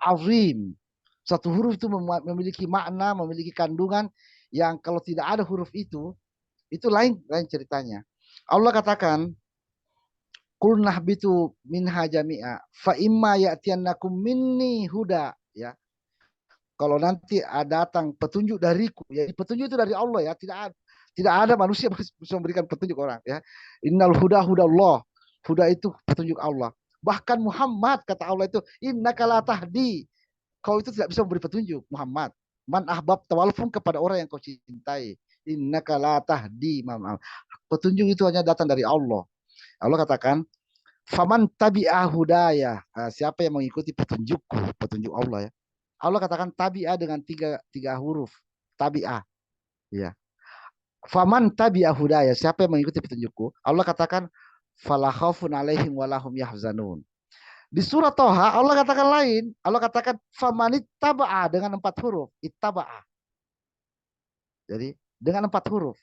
azim. Satu huruf itu memiliki makna, memiliki kandungan yang kalau tidak ada huruf itu lain ceritanya. Allah katakan, "Qul nahbitu minha jami'a fa imma ya'tiyannakum minni huda." Ya. Kalau nanti datang petunjuk dariku, ya petunjuk itu dari Allah ya, tidak ada manusia bisa memberikan petunjuk orang ya. Innal huda hudallah. Huda itu petunjuk Allah. Bahkan Muhammad kata Allah itu innaka la tahdi. Kau itu tidak bisa memberi petunjuk Muhammad. Man ahbabta, walaupun kepada orang yang kau cintai. Innaka la tahdi. Petunjuk itu hanya datang dari Allah. Allah katakan faman tabi'a hudaya. Siapa yang mengikuti petunjukku, petunjuk Allah ya. Allah katakan tabi'a dengan tiga huruf. Tabi'a. Ya. Faman tabi'a hudaya. Siapa yang mengikuti petunjukku? Allah katakan fala khaufun alaihim walahum yahzanun. Di surah Toha Allah katakan lain. Allah katakan famanittaba'a dengan 4 huruf. Ittaba'a. Jadi dengan 4 huruf.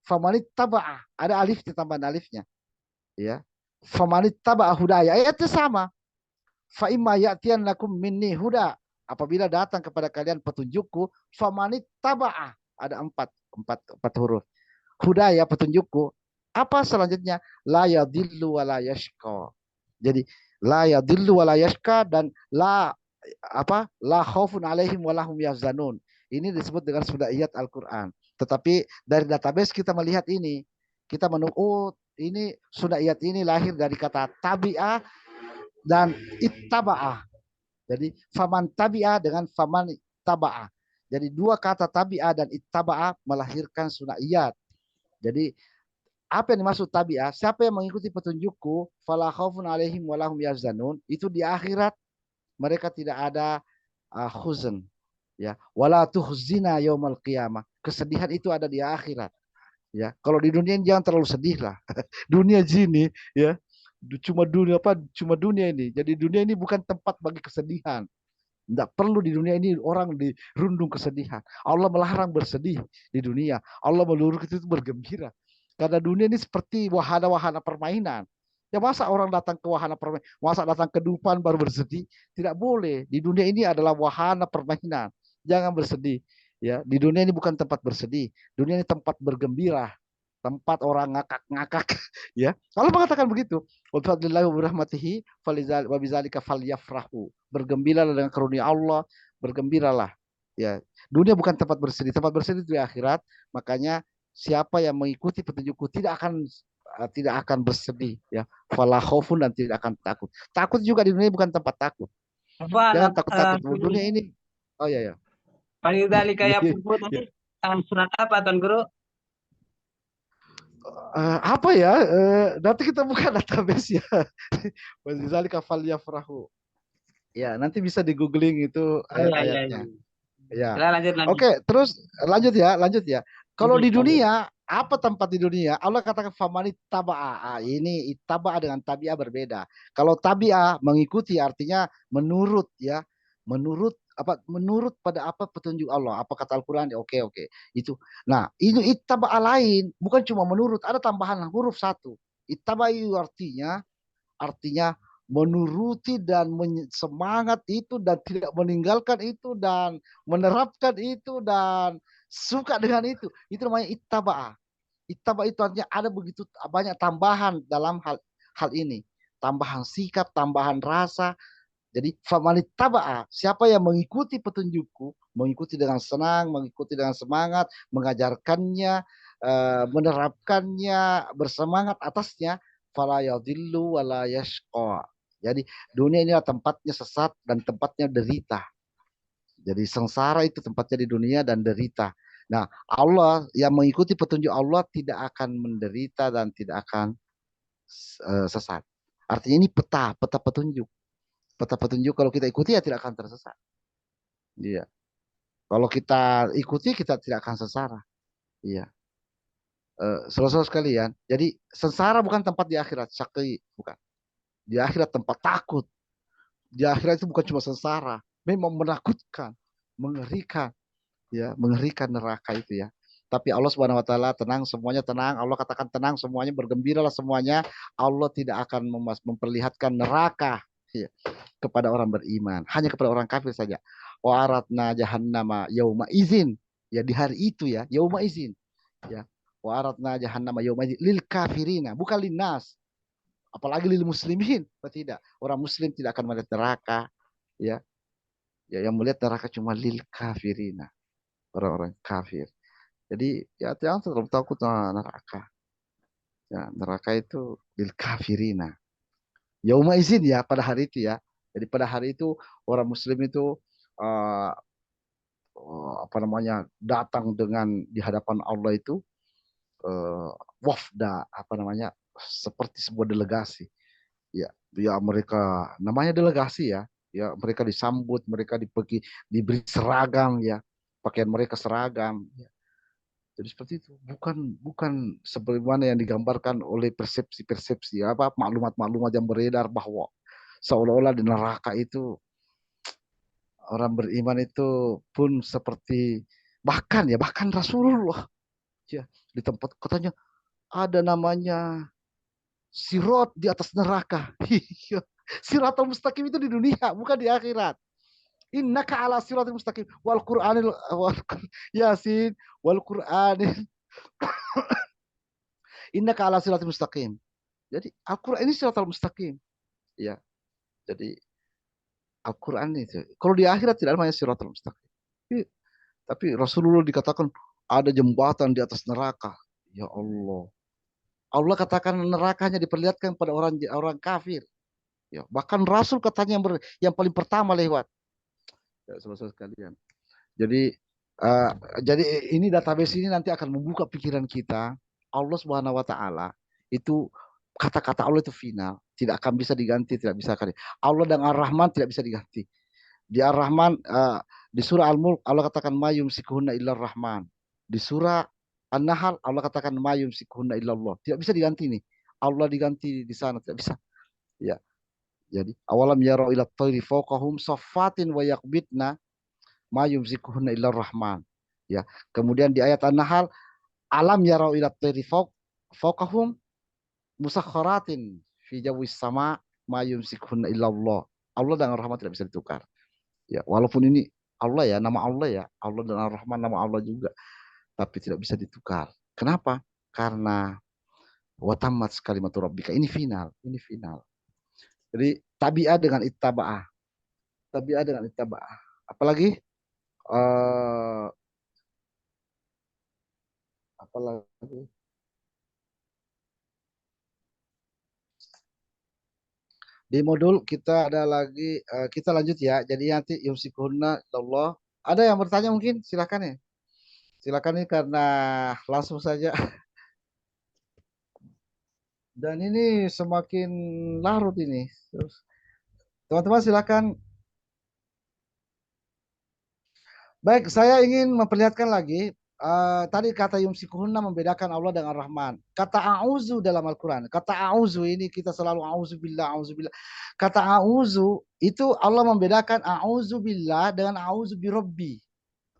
Famanittaba'a. Ada alif ditambahan alifnya. Ya. Famanittaba'a hudaya. Ayatnya sama. Fa imma ya'tiyannakum minni huda. Apabila datang kepada kalian petunjukku, famanittaba'a. Ada 4 huruf. Hudaya petunjukku. Apa selanjutnya? La yadillu wa la yashqa. Jadi la yadillu wa la yashqa dan la khaufun alaihim wa lahum yahzanun. Ini disebut dengan sudaiyat Al-Qur'an. Tetapi dari database kita melihat ini, kita menunggu ini sudaiyat ini lahir dari kata tabi'ah dan ittaba'ah. Jadi faman tabi'ah dengan faman ittaba'ah. Jadi 2 kata tabi'ah dan ittaba'ah melahirkan sudaiyat. Jadi apa yang dimaksud tabi'ah? Siapa yang mengikuti petunjukku, fala khaufun alaihim wa lahum yahzanun, itu di akhirat mereka tidak ada huzn, ya. Wala tuhzina yaumal qiyamah. Kesedihan itu ada di akhirat, ya. Kalau di dunia ini jangan terlalu sedih lah. Dunia sini, ya. Cuma dunia ini. Jadi dunia ini bukan tempat bagi kesedihan. Tidak perlu di dunia ini orang dirundung kesedihan. Allah melarang bersedih di dunia. Allah meluruh itu bergembira. Karena dunia ini seperti wahana-wahana permainan. Ya masa orang datang ke wahana permainan, masa datang ke Dufan baru bersedih? Tidak boleh. Di dunia ini adalah wahana permainan. Jangan bersedih. Ya, di dunia ini bukan tempat bersedih. Dunia ini tempat bergembira. Tempat orang ngakak-ngakak. Ya, Allah mengatakan begitu. Wa fadlillahi wa rahmatihi wa bizalika falyafrahu. Bergembiralah dengan karunia Allah, bergembiralah. Ya, dunia bukan tempat bersedih, tempat bersedih itu di akhirat. Makanya siapa yang mengikuti petunjukku tidak akan bersedih, ya. Fala khaufun, dan tidak akan takut. Takut juga di dunia bukan tempat takut. Apa Jangan takut-takut. Dunia ini, oh ya ya. Payudali kayak pupu Ya. tadi surat apa Tuan Guru? Apa ya? Nanti kita buka database ya. Wazalika falyafrahu. Ya, nanti bisa di googling itu Oh ya ya ayat-ayatnya. ya. Ya. Nah, lanjut lanjut. Oke, terus lanjut ya. Kalau Lanjut, di lanjut. dunia, apa tempat di dunia? Allah katakan famani taba'a. Ini taba'a dengan tabi'ah berbeda. Kalau tabi'ah mengikuti artinya menurut, ya. Menurut pada apa petunjuk Allah, apa kata Al-Qur'an? Oke, oke. Itu. Nah, ini ittaba'a lain, bukan cuma menurut, ada tambahan huruf satu. Ittaba'i artinya menuruti dan semangat itu dan tidak meninggalkan itu dan menerapkan itu dan suka dengan itu. Itu namanya ittaba'ah. Ittaba'ah itu artinya ada begitu banyak tambahan dalam hal ini. Tambahan sikap, tambahan rasa. Jadi famanittaba'ah, siapa yang mengikuti petunjukku, mengikuti dengan senang, mengikuti dengan semangat, mengajarkannya, menerapkannya, bersemangat atasnya, fala yadhillu wala yashqa. Jadi dunia ini adalah tempatnya sesat dan tempatnya derita. Jadi sengsara itu tempatnya di dunia dan derita. Nah, Allah yang mengikuti petunjuk Allah tidak akan menderita dan tidak akan sesat. Artinya ini peta petunjuk. Peta petunjuk kalau kita ikuti ya tidak akan tersesat. Iya. Kalau kita ikuti kita tidak akan sengsara. Iya. Saudara-saudara sekalian, jadi sengsara bukan tempat di akhirat, syaqi bukan. Di akhirat tempat takut. Di akhirat itu bukan cuma sengsara, memang menakutkan, mengerikan, ya, mengerikan neraka itu ya. Tapi Allah Subhanahu wa taala tenang, semuanya tenang. Allah katakan tenang semuanya, bergembiralah semuanya. Allah tidak akan memperlihatkan neraka, ya, kepada orang beriman, hanya kepada orang kafir saja. Wa aratna jahannama yauma izin, ya di hari itu ya, yauma izin, ya. Wa aratna jahannama yauma izin lil kafirina, bukan linnas. Apalagi lil muslimin, tidak. Orang muslim tidak akan melihat neraka, ya. Ya, yang melihat neraka cuma lil kafirina, orang-orang kafir. Jadi ya jangan terlalu takut sama neraka. Ya, neraka itu lil kafirina. Yauma izin ya, pada hari itu ya. Jadi pada hari itu orang muslim itu uh, apa namanya, datang dengan di hadapan Allah itu wafda, apa namanya, seperti sebuah delegasi. Ya, ya mereka namanya delegasi ya. Ya, mereka disambut, mereka diberi seragam ya. Pakaian mereka seragam ya. Jadi seperti itu, bukan bukan sebagaimana yang digambarkan oleh persepsi-persepsi apa maklumat-maklumat yang beredar bahwa seolah-olah di neraka itu orang beriman itu pun seperti bahkan Rasulullah ya di tempat katanya ada namanya sirot di atas neraka. Siratul mustaqim itu di dunia, bukan di akhirat. Innaka ala siratul mustaqim wal Qur'anil Yasin wal Qur'anil innaka ala siratul mustaqim. Jadi Al-Qur'an ini siratul mustaqim. Ya. Jadi Al-Qur'an itu. Kalau di akhirat tidak ada namanya siratul mustaqim. Tapi Rasulullah dikatakan ada jembatan di atas neraka. Ya Allah. Allah katakan nerakanya diperlihatkan pada orang kafir. Ya, bahkan Rasul katanya yang paling pertama lewat. Ya, saudara sekalian. Jadi uh, jadi ini database ini nanti akan membuka pikiran kita. Allah Subhanahu wa taala itu kata-kata Allah itu final, tidak akan bisa diganti, tidak bisa kali. Allah dan Ar-Rahman tidak bisa diganti. Di Ar-Rahman di surah Al-Mulk Allah katakan mayum sikuhunna illar rahman. Di surah An-Nahl Allah katakan mayum sikuhunna illallah. Tidak bisa diganti nih. Allah diganti di sana tidak bisa. Ya. Jadi awalam yarau ila tayri fawqahum saffatin wa yaqbitna mayum sikuhunna illar rahman. Ya. Kemudian di ayat An-Nahl alam yarau ila tayri fawqahum musakharatin fi jawis sama mayum sikuhunna illallah. Allah dan Ar-Rahman tidak bisa ditukar. Ya, walaupun ini Allah ya, nama Allah ya, Allah dan Ar-Rahman nama Allah juga, tapi tidak bisa ditukar. Kenapa? Karena watamat kalimatur rabbika. Ini final, ini final. Jadi tabi'ah dengan ittaba'ah. Tabi'ah dengan ittaba'ah. Apalagi eh apa lagi? Di modul kita ada lagi, kita lanjut ya. Jadi nanti yumsikunna Allah. Ada yang bertanya mungkin? Silakan ya. Silakan nih karena langsung saja. Dan ini semakin larut ini. Terus teman-teman silakan. Baik, saya ingin memperlihatkan lagi. Tadi kata yumsikuhunna membedakan Allah dengan Rahman. Kata a'uzu dalam Al-Quran. Kata a'uzu ini kita selalu a'uzu billah, a'uzu billah. Kata a'uzu itu Allah membedakan a'uzu billah dengan a'uzu birabbi.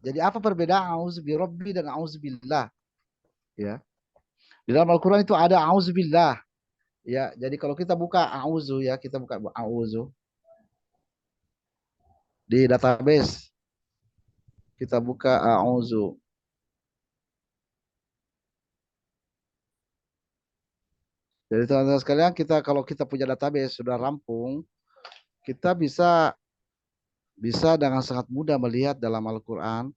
Jadi apa perbedaan a'uzu birabbi dan a'uzu billah? Ya. Di dalam Al-Quran itu ada a'uzu billah. Ya, jadi kalau kita buka a'uzu ya, kita buka a'uzu di database. Kita buka a'uzu. Jadi teman-teman sekalian, kalau kita punya database sudah rampung, kita bisa dengan sangat mudah melihat dalam Al-Quran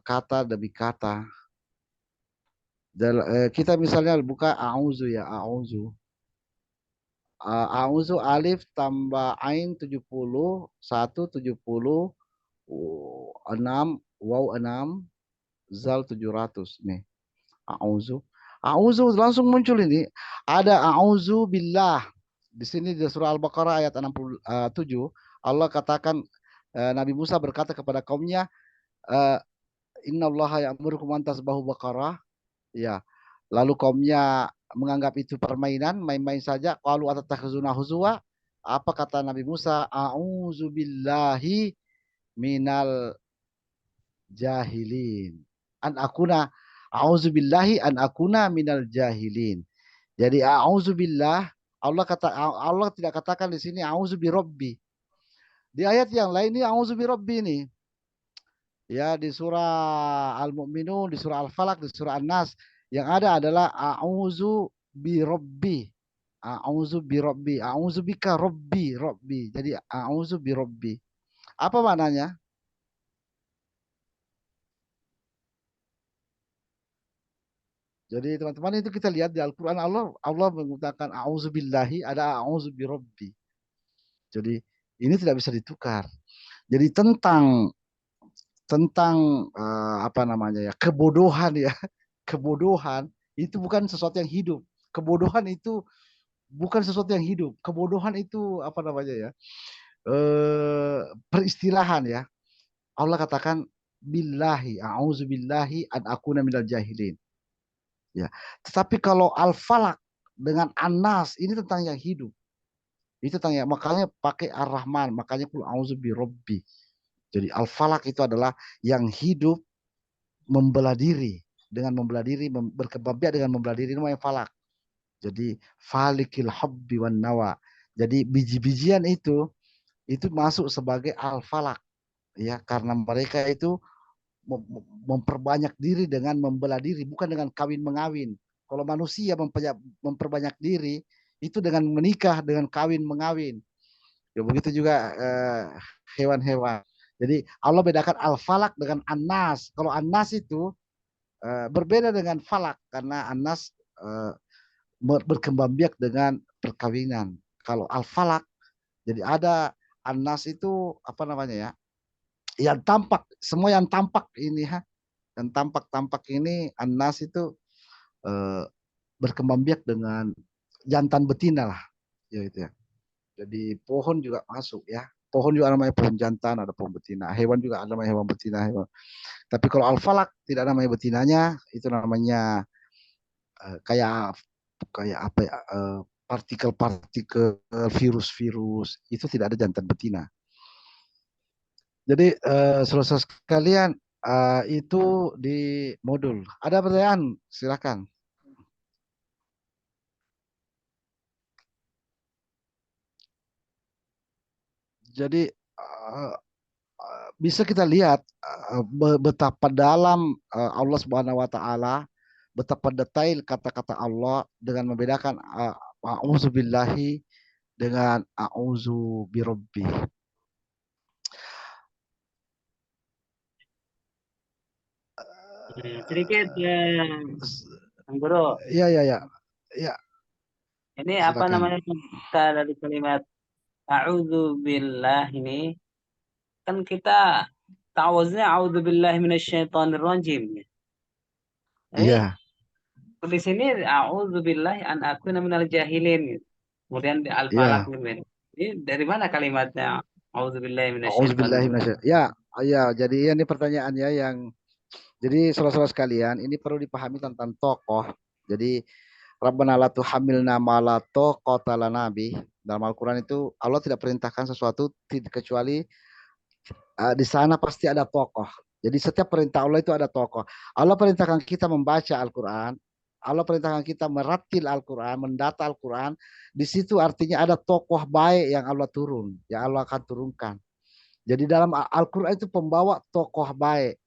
kata demi kata. Kita misalnya buka a'uzu ya, a'uzu. A'uzu alif tambah ain 70, 1 70, 6, waw 6, zal 700 nih. A'uzu. A'uzu langsung muncul ini. Ada a'uzu billah. Di sini di surah Al-Baqarah ayat 67 Allah katakan Nabi Musa berkata kepada kaumnya, innallaha ya'murukum an tasbahu baqarah. Ya. Lalu kaumnya menganggap itu permainan, main-main saja. Qalu atatakhuzuna huzwa. Apa kata Nabi Musa? A'udzu billahi minal jahilin. A'udzu billahi an akuna minal jahilin. Jadi a'udzu billah, Allah tidak katakan di sini a'udzu birabbi. Di ayat yang lain ini a'udzu birabbi ini. Ya di surah Al-Mu'minun, di surah Al-Falaq, di surah An-Nas yang ada adalah a'udzu birabbi. A'udzu birabbi, a'udzu bika rabbi. Jadi a'udzu birabbi. Apa maknanya? Jadi teman-teman itu kita lihat di Al-Qur'an Allah menggunakan a'udzu billahi, ada a'udzu birabbi. Jadi ini tidak bisa ditukar. Jadi tentang apa namanya ya, kebodohan ya. Kebodohan itu bukan sesuatu yang hidup. Kebodohan itu bukan sesuatu yang hidup. Kebodohan itu apa namanya ya? Peristilahan ya. Allah katakan billahi, a'udzu billahi an akuna minal jahilin. Ya. Tetapi kalau al-falaq dengan an-nas ini tentang yang hidup. Itu tentang yang makanya pakai ar-Rahman, makanya qul a'udzu birabbi. Jadi al-falaq itu adalah yang hidup membelah diri, dengan membelah diri, berkembang biak dengan membelah diri, namanya falak. Jadi falikil habbi wan nawa. Jadi biji-bijian itu masuk sebagai al-falak ya, karena mereka itu memperbanyak diri dengan membelah diri, bukan dengan kawin mengawin. Kalau manusia memperbanyak diri itu dengan menikah, dengan kawin mengawin. Ya begitu juga hewan-hewan. Jadi Allah bedakan al-falak dengan an-nas. Kalau an-nas itu berbeda dengan falak karena Anas berkembang biak dengan perkawinan. Kalau al-falak jadi ada Anas itu apa namanya ya? Yang tampak, semua yang tampak ini ha. Yang tampak ini Anas itu eh, berkembang biak dengan jantan betina lah. Ya itu ya. Jadi pohon juga masuk ya. Pohon juga namanya pohon jantan, ada pohon betina. Hewan juga ada namanya hewan betina, hewan. Tapi kalau al-falak tidak namanya betinanya, itu namanya kayak kayak apa ya, partikel-partikel virus-virus itu tidak ada jantan betina. Jadi selesai sekalian itu di modul. Ada pertanyaan? Silakan. Jadi bisa kita lihat betapa dalam Allah Subhanahu wa taala, betapa detail kata-kata Allah dengan membedakan a'udzubillahi dengan a'udzu birabbi. Sedikit S- Bang Guru. Ya, ya, ya. Ya, Ini apa silakan. namanya kita dari kalimat a'udzu billah ini kan kita ta'awuznya a'udzu billahi minasyaitonir rajim. Ini Iya, di sini a'udzu billahi an akuna minal jahilin gitu. Kemudian di al-falaq iya. gitu. Ini dari mana kalimatnya a'udzu billahi minasyaitonir Auzubillahi rajim? minasyaitonir. Ya, ya. Jadi ini pertanyaannya yang jadi saudara-saudara sekalian, ini perlu dipahami tentang tokoh. Jadi Rabbana la tuhammilna ma la taqata lana bih. Dalam Al-Qur'an itu Allah tidak perintahkan sesuatu kecuali di sana pasti ada tokoh. Jadi setiap perintah Allah itu ada tokoh. Allah perintahkan kita membaca Al-Quran. Allah perintahkan kita meratil Al-Quran, mendata Al-Quran. Di situ artinya ada tokoh baik yang Allah turun, yang Allah akan turunkan. Jadi dalam Al-Quran itu pembawa tokoh baik.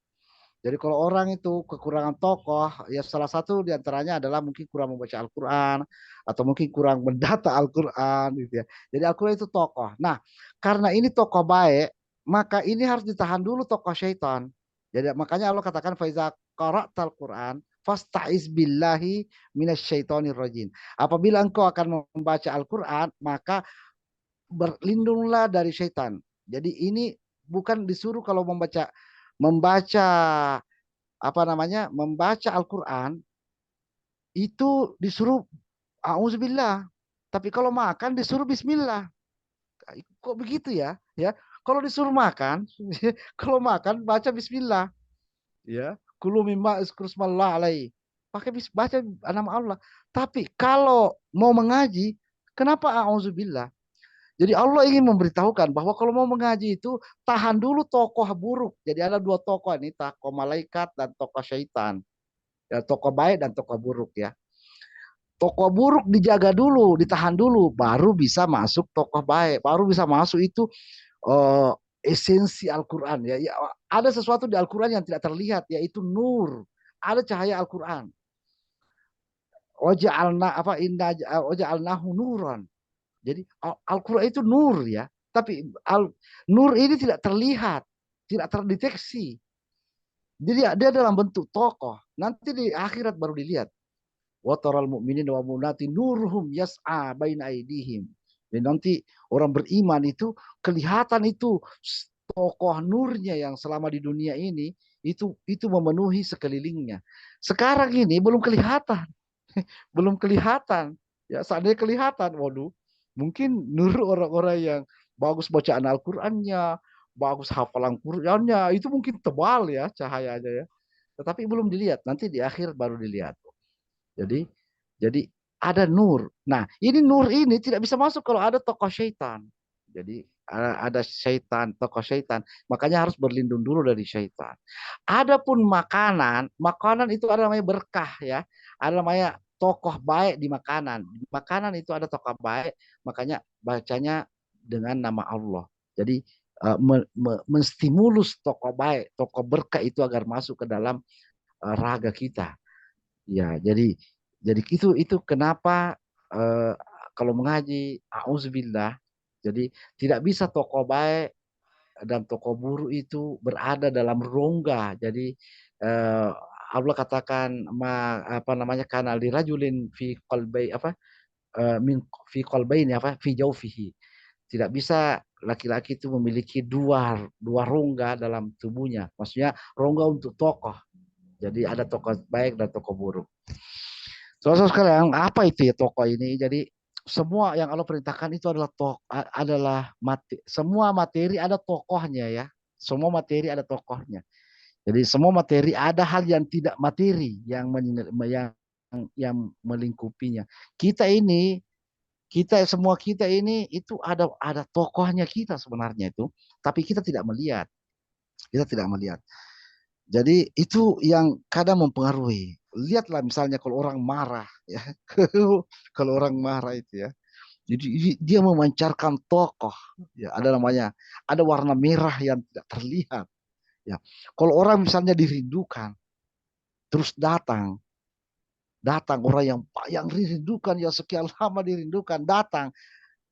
Jadi kalau orang itu kekurangan tokoh, ya salah satu diantaranya adalah mungkin kurang membaca Al-Quran atau mungkin kurang mendata Al-Quran, gitu ya. Jadi Al-Quran itu tokoh. Nah, karena ini tokoh baik, maka ini harus ditahan dulu tokoh syaitan. Jadi makanya Allah katakan faiza qara'tal Quran fasta'iz billahi minasyaitonir rajim. Apabila engkau akan membaca Al-Quran, maka berlindunglah dari syaitan. Jadi ini bukan disuruh kalau membaca apa namanya membaca Al-Quran itu disuruh auzubillah, tapi kalau makan disuruh bismillah. Kok begitu ya? Ya, kalau disuruh makan, kalau makan baca bismillah, ya. Kulu mimma iskrusmallah alaihi. Baca nama Allah. Tapi kalau mau mengaji, kenapa auzubillah? Jadi Allah ingin memberitahukan bahwa kalau mau mengaji itu tahan dulu tokoh buruk. Jadi ada dua tokoh ini, tokoh malaikat dan tokoh syaitan. Ya, tokoh baik dan tokoh buruk ya. Tokoh buruk dijaga dulu, ditahan dulu, baru bisa masuk tokoh baik, baru bisa masuk itu uh, esensi Al-Quran ya. Ya. Ada sesuatu di Al-Quran yang tidak terlihat, yaitu nur. Ada cahaya Al-Quran. Waja'alna apa inna waja'alnahu nuran. Jadi Al-Quran itu nur ya. Tapi nur ini tidak terlihat, tidak terdeteksi. Jadi dia dalam bentuk tokoh. Nanti di akhirat baru dilihat. Wa taral mu'minin wa mu'minati nurhum yas'a baina aidihim. Dan nanti orang beriman itu kelihatan itu tokoh nurnya yang selama di dunia ini itu memenuhi sekelilingnya. Sekarang ini belum kelihatan, belum kelihatan. Ya, seandainya kelihatan, waduh, mungkin nur orang-orang yang bagus bacaan Al-Qur'annya, bagus hafalan Qur'annya, itu mungkin tebal ya cahayanya ya. Tetapi belum dilihat, nanti di akhir baru dilihat. Jadi jadi ada nur. Nah, ini nur ini tidak bisa masuk kalau ada tokoh syaitan. Jadi ada syaitan, tokoh syaitan. Makanya harus berlindung dulu dari syaitan. Adapun makanan, makanan itu ada namanya berkah ya. Ada namanya tokoh baik di makanan. Di makanan itu ada tokoh baik, makanya bacanya dengan nama Allah. Jadi menstimulus tokoh baik, tokoh berkah itu agar masuk ke dalam raga kita. Ya, jadi itu kenapa eh, kalau mengaji auzubillah, jadi tidak bisa tokoh baik dan tokoh buruk itu berada dalam rongga. Jadi eh, Allah katakan apa namanya kana lirajulin fi qalbai apa min fi qalbaini apa fi jaufihi. Tidak bisa laki-laki itu memiliki dua rongga dalam tubuhnya. Maksudnya rongga untuk tokoh. Jadi ada tokoh baik dan tokoh buruk. Saudara sekalian, apa itu ya tokoh ini? Jadi semua yang Allah perintahkan itu adalah semua materi ada tokohnya ya. Semua materi ada tokohnya. Jadi semua materi ada hal yang tidak materi yang melingkupinya. Semua kita ini itu ada tokohnya kita sebenarnya itu, tapi kita tidak melihat. Kita tidak melihat. Jadi itu yang kadang mempengaruhi. Lihatlah misalnya kalau orang marah ya. Kalau orang marah itu ya. Jadi dia memancarkan tokoh ya, ada warna merah yang tidak terlihat ya. Kalau orang misalnya dirindukan terus datang orang yang dirindukan ya sekian lama dirindukan datang,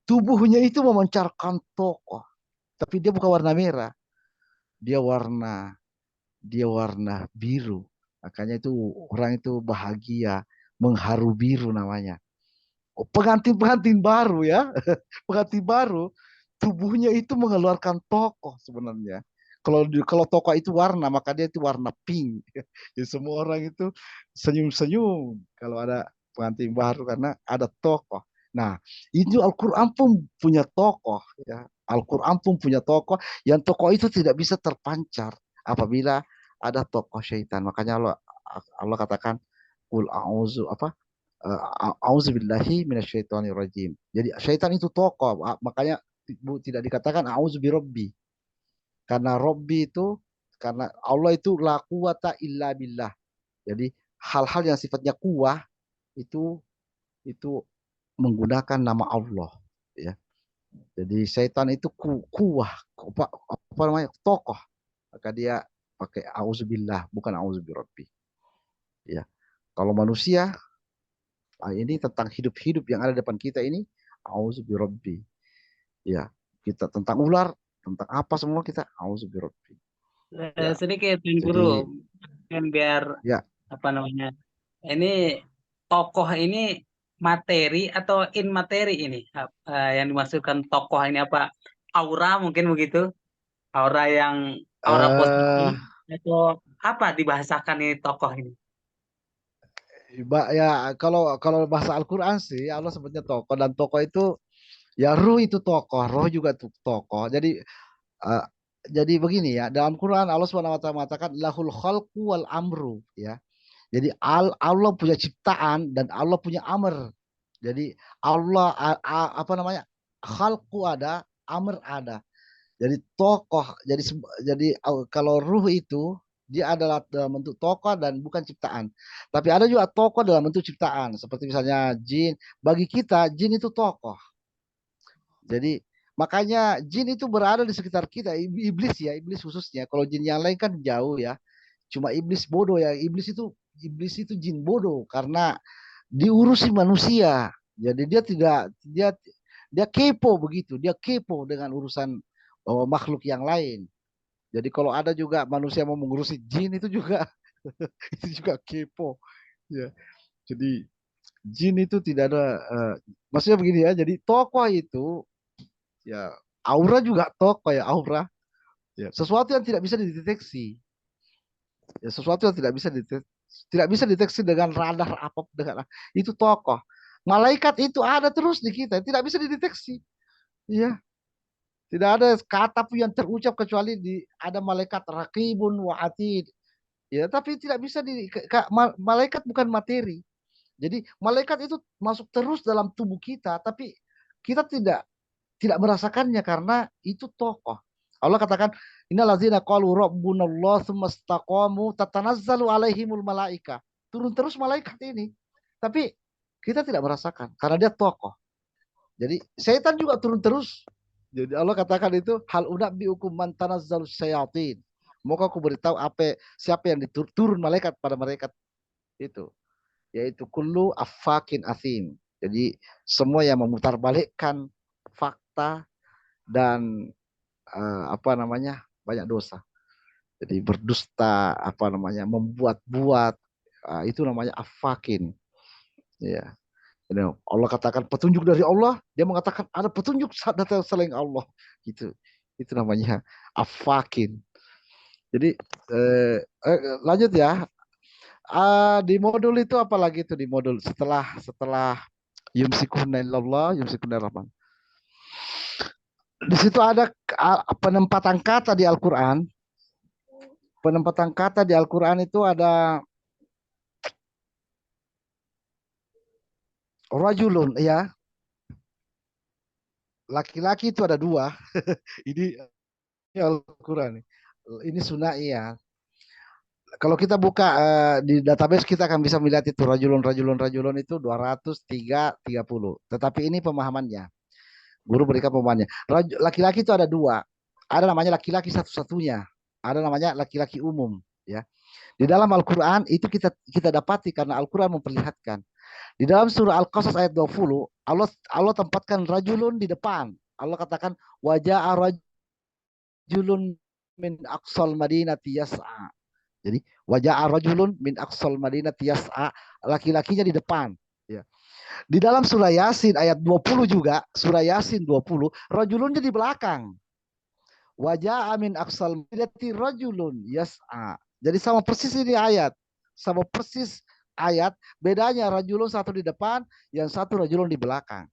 tubuhnya itu memancarkan tokoh. Tapi dia bukan warna merah. Dia warna biru. Makanya itu orang itu bahagia, mengharu biru namanya. Oh, pengantin-pengantin baru ya, pengantin baru, tubuhnya itu mengeluarkan tokoh sebenarnya. Kalau tokoh itu warna, maka dia itu warna pink. Jadi semua orang itu senyum-senyum kalau ada pengantin baru karena ada tokoh. Nah, itu Al-Quran pun punya tokoh ya. Al-Quran pun punya tokoh yang tokoh itu tidak bisa terpancar apabila ada tokoh syaitan. Makanya Allah katakan Qul a'udzu apa? Auzubillahi minasyaitonirrajim. Jadi syaitan itu tokoh, makanya tidak dikatakan auzu birabbi. Karena Robbi itu karena Allah itu la quwata illa billah. Jadi hal-hal yang sifatnya kuah itu itu menggunakan nama Allah ya. Jadi syaitan itu kuah apa namanya tokoh. Maka dia pakai auzubillah bukan auzubirabbi. Ya. Kalau manusia ini tentang hidup-hidup yang ada depan kita ini auzubirabbi. Ya, kita tentang ular, tentang apa semua kita auzubirabbi. Ya. Sedikit Bung Guru, Jadi kan biar ya apa namanya? Ini tokoh ini materi atau in materi ini yang dimaksudkan tokoh ini apa? Aura mungkin begitu? Aura eh positif atau apa dibahasakan ini tokoh ini? ya kalau kalau bahasa Al-Qur'an sih Allah sebutnya tokoh dan tokoh itu ya ruh itu tokoh, roh juga tuh tokoh. Eh, jadi begini ya, dalam Quran Allah Subhanahu wa taala mengatakan lahul khalqu wal amru ya. Jadi Allah punya ciptaan dan Allah punya amr. Jadi Allah apa namanya? Khalqu ada, amr ada. Jadi tokoh, kalau ruh itu dia adalah dalam bentuk tokoh dan bukan ciptaan. Tapi ada juga tokoh dalam bentuk ciptaan, seperti misalnya jin. Bagi kita jin itu tokoh. Jadi makanya jin itu berada di sekitar kita, iblis ya, iblis khususnya. Kalau jin yang lain kan jauh ya. Cuma iblis bodoh ya. Iblis itu jin bodoh karena diurusi manusia. Jadi dia kepo begitu. Dia kepo dengan urusan makhluk yang lain. Jadi kalau ada juga manusia mau mengurusi jin itu juga itu juga kepo. Ya. Jadi jin itu tidak ada maksudnya begini ya. Jadi tokoh itu ya aura juga tokoh ya aura. Ya, sesuatu yang tidak bisa dideteksi. Ya, sesuatu yang tidak bisa dideteksi dengan radar apa dengan itu tokoh. Malaikat itu ada terus di kita, tidak bisa dideteksi. Iya, tidak ada kata pun yang terucap kecuali ada malaikat raqibun wa atid. Ya, tapi tidak bisa malaikat bukan materi. Jadi malaikat itu masuk terus dalam tubuh kita, tapi kita tidak merasakannya karena itu tokoh. Allah katakan, innallazina qalu rabbunallah tsumma istaqamu tatanazzalu alaihimul malaika. Turun terus malaikat ini. Tapi kita tidak merasakan karena dia tokoh. Jadi setan juga turun terus. Jadi Allah katakan itu hal unabbiukum man tanazzalus syayatin. Moga aku beritahu siapa yang diturun malaikat pada mereka itu, yaitu kullu affakin asim. Jadi semua yang memutarbalikkan fakta dan apa namanya banyak dosa. Jadi berdusta, apa namanya membuat-buat, itu namanya afakin. Ya. Jadi Allah katakan petunjuk dari Allah, dia mengatakan ada petunjuk datang selain Allah. Itu namanya afakin. Jadi lanjut ya. Di modul itu apalagi itu di modul setelah yumsikuna illallah yumsikuna rahman. Di situ ada penempatan kata di Al-Quran. Penempatan kata di Al-Quran itu ada rajulun ya. Laki-laki itu ada dua. Ini Al-Quran. Ini sunnah ya. Kalau kita buka di database kita akan bisa melihat itu rajulun itu 230. Tetapi ini pemahamannya. Guru berikan pemahamannya. Laki-laki itu ada dua. Ada namanya laki-laki satu-satunya. Ada namanya laki-laki umum ya. Di dalam Al-Quran itu kita dapati karena Al-Quran memperlihatkan. Di dalam surah Al-Qasas ayat 20, Allah tempatkan rajulun di depan. Allah katakan wajah rajulun min aqsal madinati yas'a. Jadi wajah rajulun min aqsal madinati yas'a, laki-lakinya di depan. Ya. Di dalam surah Yasin ayat 20 juga, surah Yasin 20, rajulunnya di belakang. Wajah min aqsal madinati rajulun yas'a. Jadi sama persis ini ayat. Sama persis ayat, bedanya rajulun satu di depan, yang satu rajulun di belakang.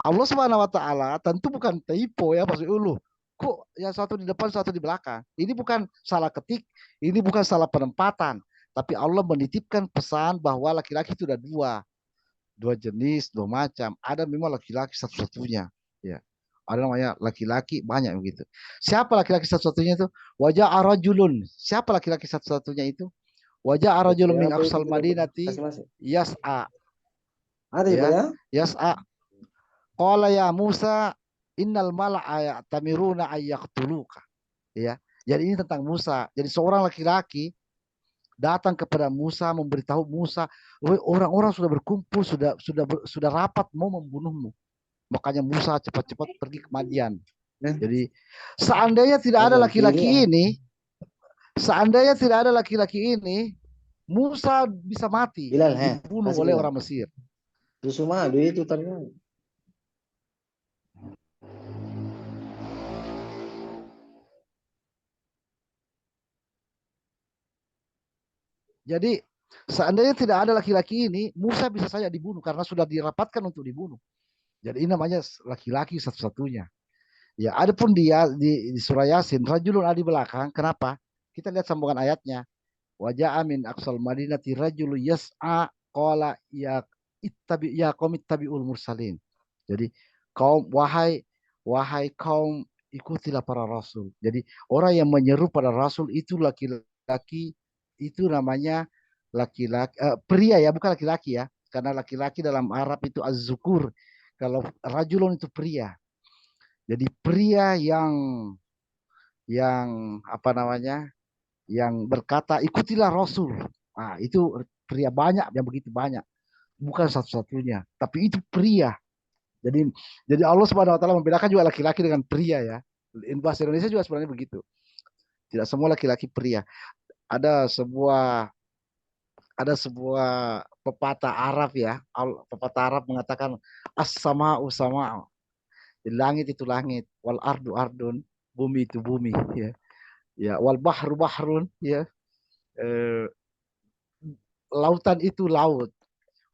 Allah Subhanahu wa taala tentu bukan typo ya, maksud ulu. Kok yang satu di depan, satu di belakang? Ini bukan salah ketik, ini bukan salah penempatan, tapi Allah menitipkan pesan bahwa laki-laki itu ada dua jenis, dua macam. Ada memang laki-laki satu-satunya, ya. Ada namanya laki-laki banyak begitu. Siapa laki-laki satu-satunya itu? Wajah arajulun. Siapa laki-laki satu-satunya itu? Wajah arajulun min Siapa itu aqsal kita madinati kasih masuk? yas'a. Ada ya, Pak Ya, ya? yas'a. Qala ya Musa innal mala'a ya'tamiruna ayyaqtuluka. Ya. Jadi ini tentang Musa. Jadi seorang laki-laki datang kepada Musa, memberitahu Musa, orang-orang sudah berkumpul, sudah rapat mau membunuhmu. Makanya Musa cepat-cepat pergi ke Madian. Jadi seandainya tidak ada laki-laki ini, Musa bisa mati, Bilal, dibunuh oleh orang Mesir. Itu semua itu ternyata. Jadi seandainya tidak ada laki-laki ini, Musa bisa saja dibunuh karena sudah dirapatkan untuk dibunuh. Jadi ini namanya laki-laki satu-satunya. Ya, adapun dia di surah Yasin, rajulun ada di belakang. Kenapa? Kita lihat sambungan ayatnya. Wajah amin aqsal madinati rajulu yas'a qala ya ittabi ya qaum ittabiul mursalin. Jadi kaum wahai kaum ikutilah para rasul. Jadi orang yang menyeru pada rasul itu laki-laki, itu namanya laki-laki pria ya, bukan laki-laki ya. Karena laki-laki dalam Arab itu az-zukur. Kalau rajulun itu pria. Jadi pria yang apa namanya? Yang berkata ikutilah Rasul. Nah, itu pria banyak, yang begitu banyak. Bukan satu-satunya, tapi itu pria. Jadi Allah Subhanahu wa taala membedakan juga laki-laki dengan pria ya. Di bahasa Indonesia juga sebenarnya begitu. Tidak semua laki-laki pria. Ada sebuah pepatah Arab ya. Pepatah Arab mengatakan as-sama'u sama'u. Langit itu langit, wal ardu ardun, bumi itu bumi ya. Ya, wal bahru bahrun ya. Lautan itu laut,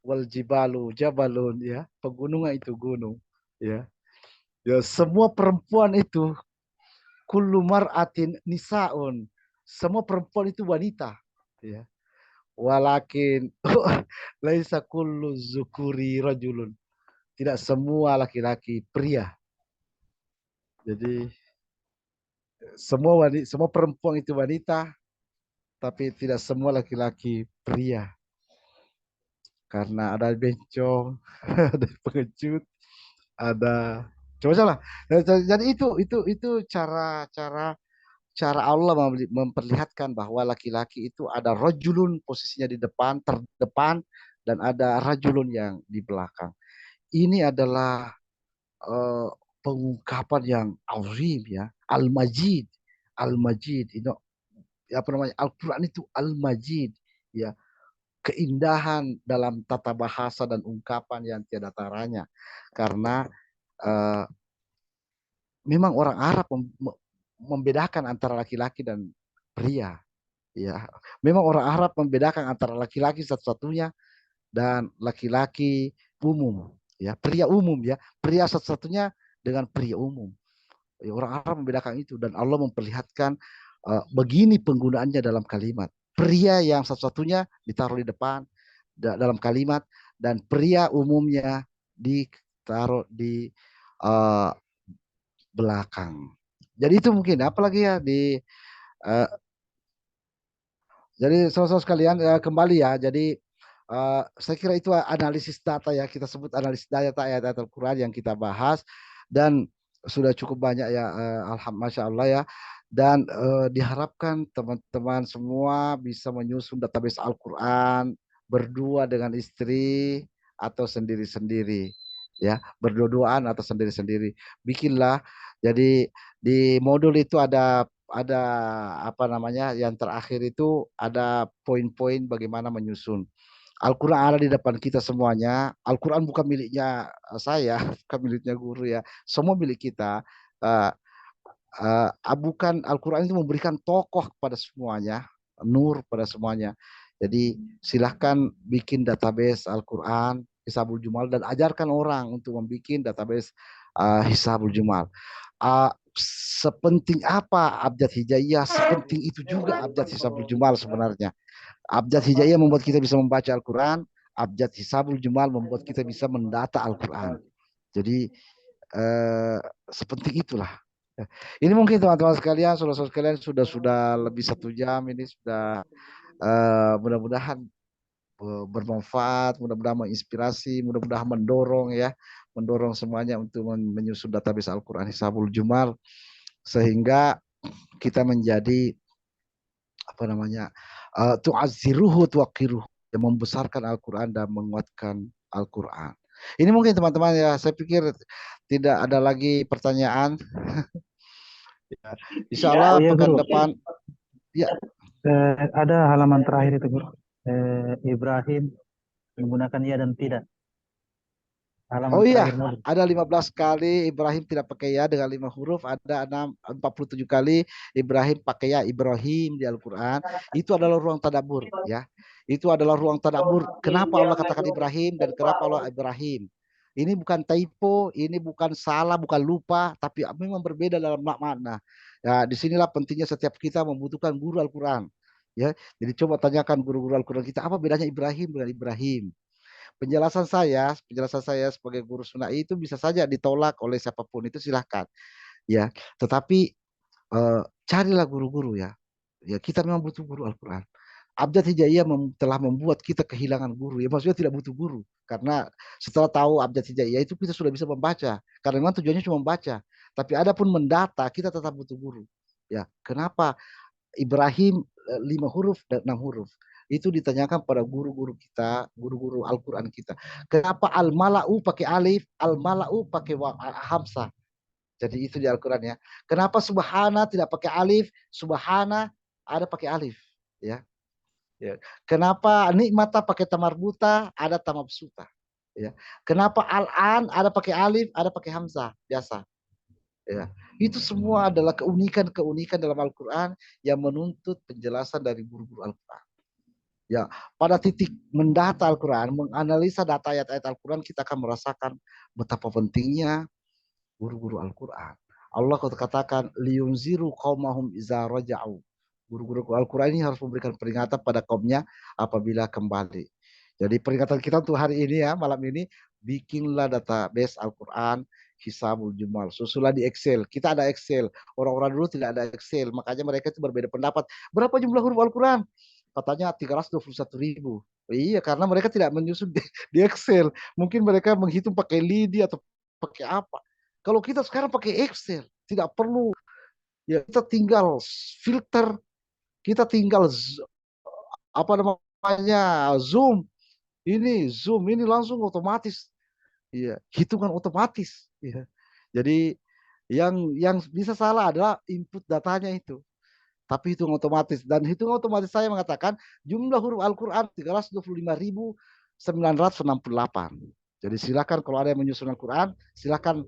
wal jibalu jabalun ya, pegunungan itu gunung ya. Ya, semua perempuan itu kullu mar'atin nisaun, semua perempuan itu wanita ya. Walakin laisa kullu zukuri rajulun, tidak semua laki-laki pria. Jadi semua perempuan itu wanita, tapi tidak semua laki-laki pria. Karena ada bencong, ada pengecut, ada coba salah. Jadi itu cara Allah memperlihatkan bahwa laki-laki itu ada rajulun posisinya di depan, terdepan, dan ada rajulun yang di belakang. Ini adalah pengungkapan yang azim ya, Al-Majid. Al-Majid itu apa namanya? Al-Qur'an itu Al-Majid ya. Keindahan dalam tata bahasa dan ungkapan yang tiada taranya, karena memang orang Arab membedakan antara laki-laki dan pria ya. Memang orang Arab membedakan antara laki-laki satu-satunya dan laki-laki umum ya, pria umum ya, pria satu-satunya dengan pria umum ya. Orang Arab membedakan itu, dan Allah memperlihatkan begini penggunaannya dalam kalimat. Pria yang satu-satunya ditaruh di depan dalam kalimat, dan pria umumnya ditaruh di belakang. Jadi itu mungkin apalagi ya jadi saudara-saudara sekalian kembali ya. Jadi saya kira itu analisis data ya, kita sebut analisis data ayat-ayat Al-Quran yang kita bahas, dan sudah cukup banyak ya, alhamdulillah Allah ya. Dan diharapkan teman-teman semua bisa menyusun database Al-Quran berdua dengan istri atau sendiri-sendiri ya, berdua-duaan atau sendiri-sendiri. Bikinlah. Jadi di modul itu ada ada apa namanya yang terakhir itu ada poin-poin bagaimana menyusun. Al-Quran ada di depan kita semuanya. Al-Quran bukan miliknya saya, bukan miliknya guru ya. Semua milik kita. Uh, Bukan Al-Quran itu memberikan tokoh kepada semuanya, nur pada semuanya. Jadi silahkan bikin database Al-Quran, Hisabul Jumal, dan ajarkan orang untuk membuat database Hisabul Jumal. Sepenting apa abjad hijaiyah, sepenting itu juga abjad Hisabul Jumal sebenarnya. Abjad hijaiyah membuat kita bisa membaca Al-Quran, abjad Hisabul Jumal membuat kita bisa mendata Al-Quran. Jadi sepenting itulah. Ini mungkin teman-teman sekalian, saudara-saudara sekalian sudah lebih 1 jam ini sudah mudah-mudahan bermanfaat, mudah-mudahan menginspirasi, mudah-mudahan mendorong ya, mendorong semuanya untuk menyusun database Al-Quran Hisabul Jumal sehingga kita menjadi apa namanya tu'azziruhu tuwaqiruhu, yang membesarkan Al-Quran dan menguatkan Al-Quran. Ini mungkin teman-teman ya, saya pikir tidak ada lagi pertanyaan. Ya, insya Allah Oh iya pekan guru, depan ya. ada halaman terakhir itu guru. Ibrahim menggunakan ya dan tidak. Halaman Oh terakhir iya, modul. ada 15 kali Ibrahim tidak pakai ya dengan 5 huruf, ada 47 kali Ibrahim pakai ya Ibrahim di Al-Quran. Itu adalah ruang tadabbur ya. Itu adalah ruang tadabbur. Kenapa Allah katakan Ibrahim dan kenapa Allah Ibrahim? Ini bukan typo, ini bukan salah, bukan lupa, tapi memang berbeda dalam makna. Ya, disinilah pentingnya setiap kita membutuhkan guru Al-Quran. Ya, jadi coba tanyakan guru-guru Al-Quran kita apa bedanya Ibrahim dengan Ibrahim. Penjelasan saya sebagai guru sunnah itu bisa saja ditolak oleh siapapun, itu silahkan ya. Tetapi carilah guru-guru ya. Ya kita memang butuh guru Al-Quran. Abjad Hijaiyah telah membuat kita kehilangan guru. Ya maksudnya tidak butuh guru. Karena setelah tahu Abjad Hijaiyah itu kita sudah bisa membaca. Karena memang tujuannya cuma membaca. Tapi adapun mendata kita tetap butuh guru. Ya, kenapa Ibrahim 5 huruf dan 6 huruf? Itu ditanyakan pada guru-guru kita, guru-guru Al-Quran kita. Kenapa Al-Mala'u pakai alif, Al-Mala'u pakai hamzah? Jadi itu di Al-Quran ya. Kenapa Subhana tidak pakai alif, Subhana ada pakai alif? Ya. Ya. Kenapa nikmata pakai tamarbuta, ada tamabsuta? Ya. Kenapa Al-An ada pakai alif, ada pakai hamzah? Biasa. Ya. Itu semua adalah keunikan-keunikan dalam Al-Quran yang menuntut penjelasan dari guru-guru Al-Quran. Ya, pada titik mendata Al-Quran, menganalisa data ayat-ayat Al-Quran, kita akan merasakan betapa pentingnya guru-guru Al-Quran. Allah katakan liyunziru qaumahum iza raja'u. Guru-guru Al-Quran ini harus memberikan peringatan pada kaumnya apabila kembali. Jadi peringatan kita untuk hari ini ya, malam ini, bikinlah database Al-Quran Hisabul Jumal. Susulah di Excel. Kita ada Excel. Orang-orang dulu tidak ada Excel. Makanya mereka itu berbeda pendapat. Berapa jumlah huruf Al-Quran? Katanya 321.000. Iya, karena mereka tidak menyusun di Excel. Mungkin mereka menghitung pakai lidi atau pakai apa. Kalau kita sekarang pakai Excel, tidak perlu. Ya, kita tinggal filter, kita tinggal apa namanya zoom ini langsung otomatis. Iya, hitungan otomatis. Iya. Jadi yang bisa salah adalah input datanya itu. Tapi hitung otomatis. Dan hitung otomatis saya mengatakan jumlah huruf Al-Quran 325.968. Jadi silakan kalau ada yang menyusun Al-Quran, silakan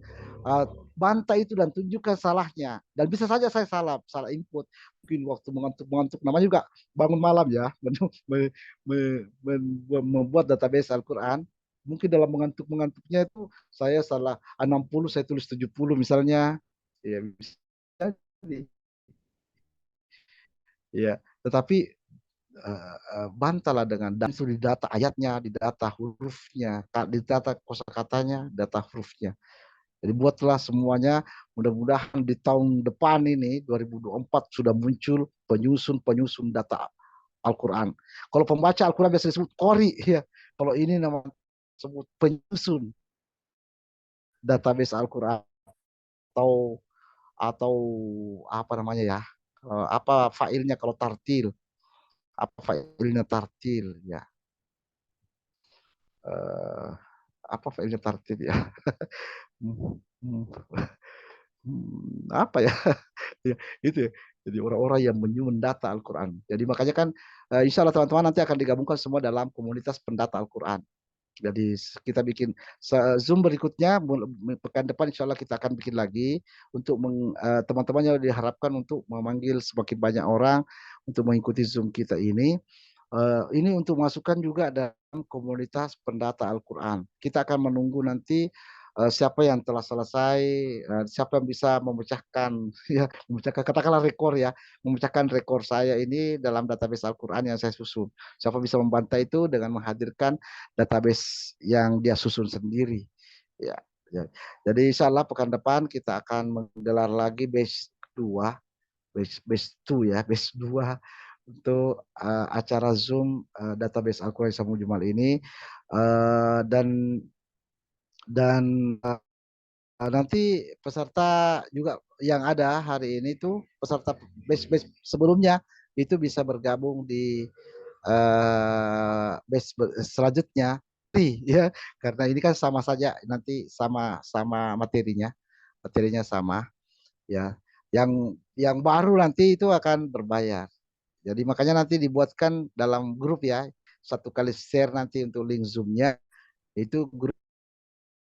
bantah itu dan tunjukkan salahnya. Dan bisa saja saya salah input. Mungkin waktu mengantuk, namanya juga bangun malam ya, membuat database Al-Quran. Mungkin dalam mengantuknya itu saya salah 60, saya tulis 70 misalnya. Ya, bisa jadi. Ya, tetapi bantahlah dengan di data ayatnya, di data hurufnya, di data kosakatanya, data hurufnya. Jadi buatlah semuanya, mudah-mudahan di tahun depan ini 2024 sudah muncul penyusun data Al-Quran. Kalau pembaca Al-Quran biasa disebut qori ya. Kalau ini nama sebut penyusun database Al-Quran atau apa namanya ya? Apa failnya kalau tartil? Apa failnya tartil ya? Apa failnya tartil ya? Apa ya? Ya itu ya. Jadi orang-orang yang menyusun data Al-Quran. Jadi makanya kan insya Allah teman-teman nanti akan digabungkan semua dalam komunitas pendata Al-Quran. Jadi kita bikin Zoom berikutnya pekan depan insya Allah kita akan bikin lagi untuk teman-temannya diharapkan untuk memanggil semakin banyak orang untuk mengikuti Zoom kita ini. Ini untuk masukkan juga dalam komunitas pendata Al-Quran. Kita akan menunggu nanti siapa yang telah selesai, siapa yang bisa memecahkan, ya, memecahkan katakanlah rekor ya, memecahkan rekor saya ini dalam database Al-Quran yang saya susun. Siapa bisa membantai itu dengan menghadirkan database yang dia susun sendiri. Ya, ya. Jadi insya Allah pekan depan kita akan menggelar lagi batch 2, batch 2 ya, batch 2 untuk acara Zoom database Al-Quran Samul Jumal ini dan nanti peserta juga yang ada hari ini tuh peserta batch sebelumnya itu bisa bergabung di batch selanjutnya ya, karena ini kan sama saja nanti sama materinya sama ya. Yang baru nanti itu akan berbayar. Jadi makanya nanti dibuatkan dalam grup ya, satu kali share nanti untuk link Zoom-nya, itu grup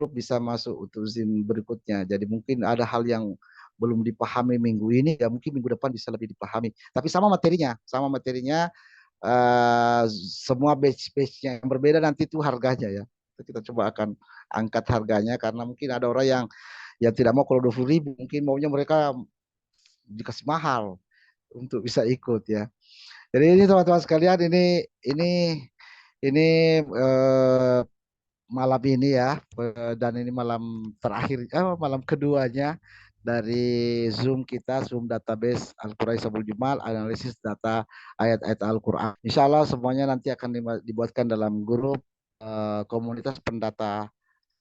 bisa masuk untuk Zoom berikutnya. Jadi mungkin ada hal yang belum dipahami minggu ini, ya mungkin minggu depan bisa lebih dipahami. Tapi sama materinya, semua batch-batch yang berbeda nanti itu harganya ya. Kita coba akan angkat harganya karena mungkin ada orang yang tidak mau kalau 20.000, mungkin maunya mereka dikasih mahal untuk bisa ikut ya. Jadi ini teman-teman sekalian, ini malam ini ya, dan ini malam terakhir, malam keduanya dari Zoom kita, Zoom database Al-Quran Sabul Jumal, analisis data ayat-ayat Al-Quran. Insya Allah semuanya nanti akan dibuatkan dalam grup komunitas pendata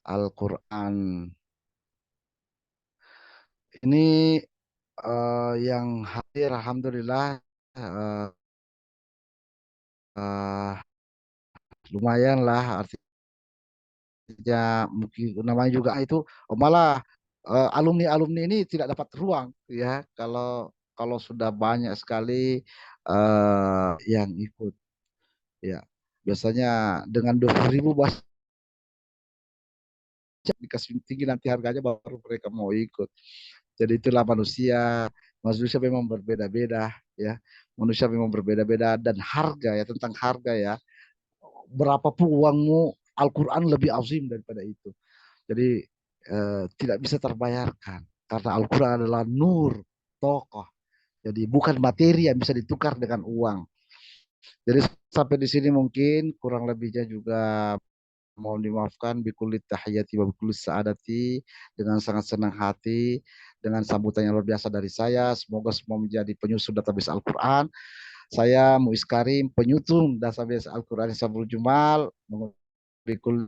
Al-Quran. Ini yang hadir, alhamdulillah, lumayan lah, artinya mungkin namanya juga itu malah alumni ini tidak dapat ruang ya kalau sudah banyak sekali yang ikut ya. Biasanya dengan 20.000 bahasa dikasih tinggi nanti harganya baru mereka mau ikut. Jadi itulah manusia memang berbeda-beda ya. Manusia memang berbeda-beda dan harga ya, tentang harga ya. Berapapun uangmu, Al-Quran lebih azim daripada itu. Jadi tidak bisa terbayarkan karena Al-Quran adalah nur tokoh. Jadi bukan materi yang bisa ditukar dengan uang. Jadi sampai di sini mungkin kurang lebihnya juga mohon dimaafkan, bikulit tahiyati wa bikulit sa'adati, dengan sangat senang hati dengan sambutan yang luar biasa dari saya. Semoga semua menjadi penyusun database Al-Quran. Saya Muiz Karim, penyusun database Al-Quran Sabul Jumal, bikul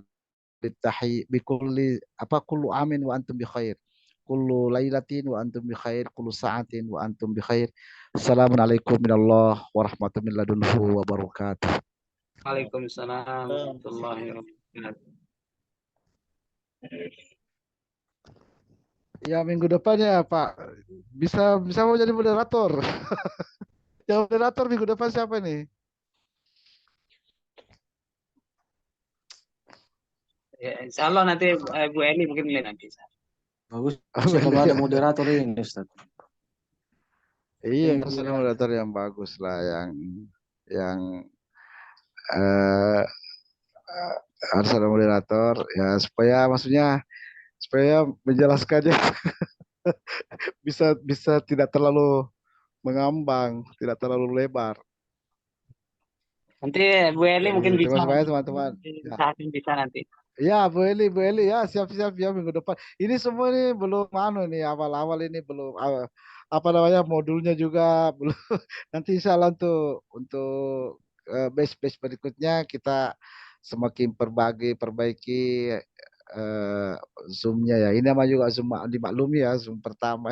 bikulli kullu amin wa antum bi khair, kullu lailatin wa antum bi khair, kullu sa'atin wa antum bi khair. Assalamualaikum warahmatullahi wabarakatuh. Waalaikumsalam warahmatullahi wabarakatuh. Ya minggu depannya Pak bisa mau jadi moderator. Yang moderator minggu depan siapa nih? Ya, insya Allah nanti Bu Eli mungkin nanti. Bagus kalau ada moderator ini, Ustaz. Iya, harus ada moderator yang bagus lah, yang harus ada moderator ya, supaya menjelaskannya bisa tidak terlalu mengambang, tidak terlalu lebar. Nanti Bu Eli mungkin bisa. Supaya teman-teman. Bisa nanti. Ya, Bu Eli ya, siap-siap ya minggu depan. Ini semua ini belum nih, awal-awal ini belum apa namanya, modulnya juga belum. Nanti insya Allah untuk base berikutnya kita semakin perbaiki Zoom-nya ya. Ini nama juga Zoom dimaklumi ya, Zoom pertama.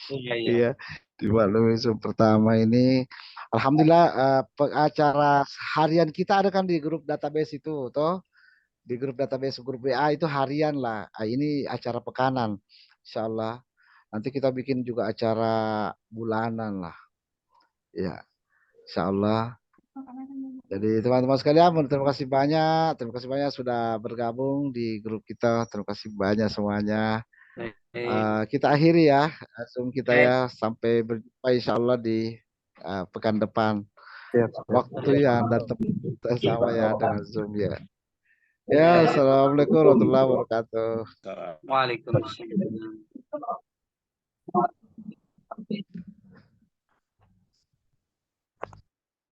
Iya. Iya, dimaklumi Zoom pertama ini. Alhamdulillah acara harian kita ada kan di grup database itu toh. Di grup database grup WA itu harian lah. Ini acara pekanan. Insya Allah Nanti kita bikin juga acara bulanan lah. Ya, insya Allah. Jadi teman-teman sekalian, terima kasih banyak. Terima kasih banyak sudah bergabung di grup kita. Terima kasih banyak semuanya. Kita akhiri ya Zoom kita ya. Sampai berjumpa insya Allah di pekan depan. Siap. Waktu yang dan tempat sama ya dengan Zoom ya. Ya, assalamualaikum warahmatullahi wabarakatuh. Waalaikumsalam.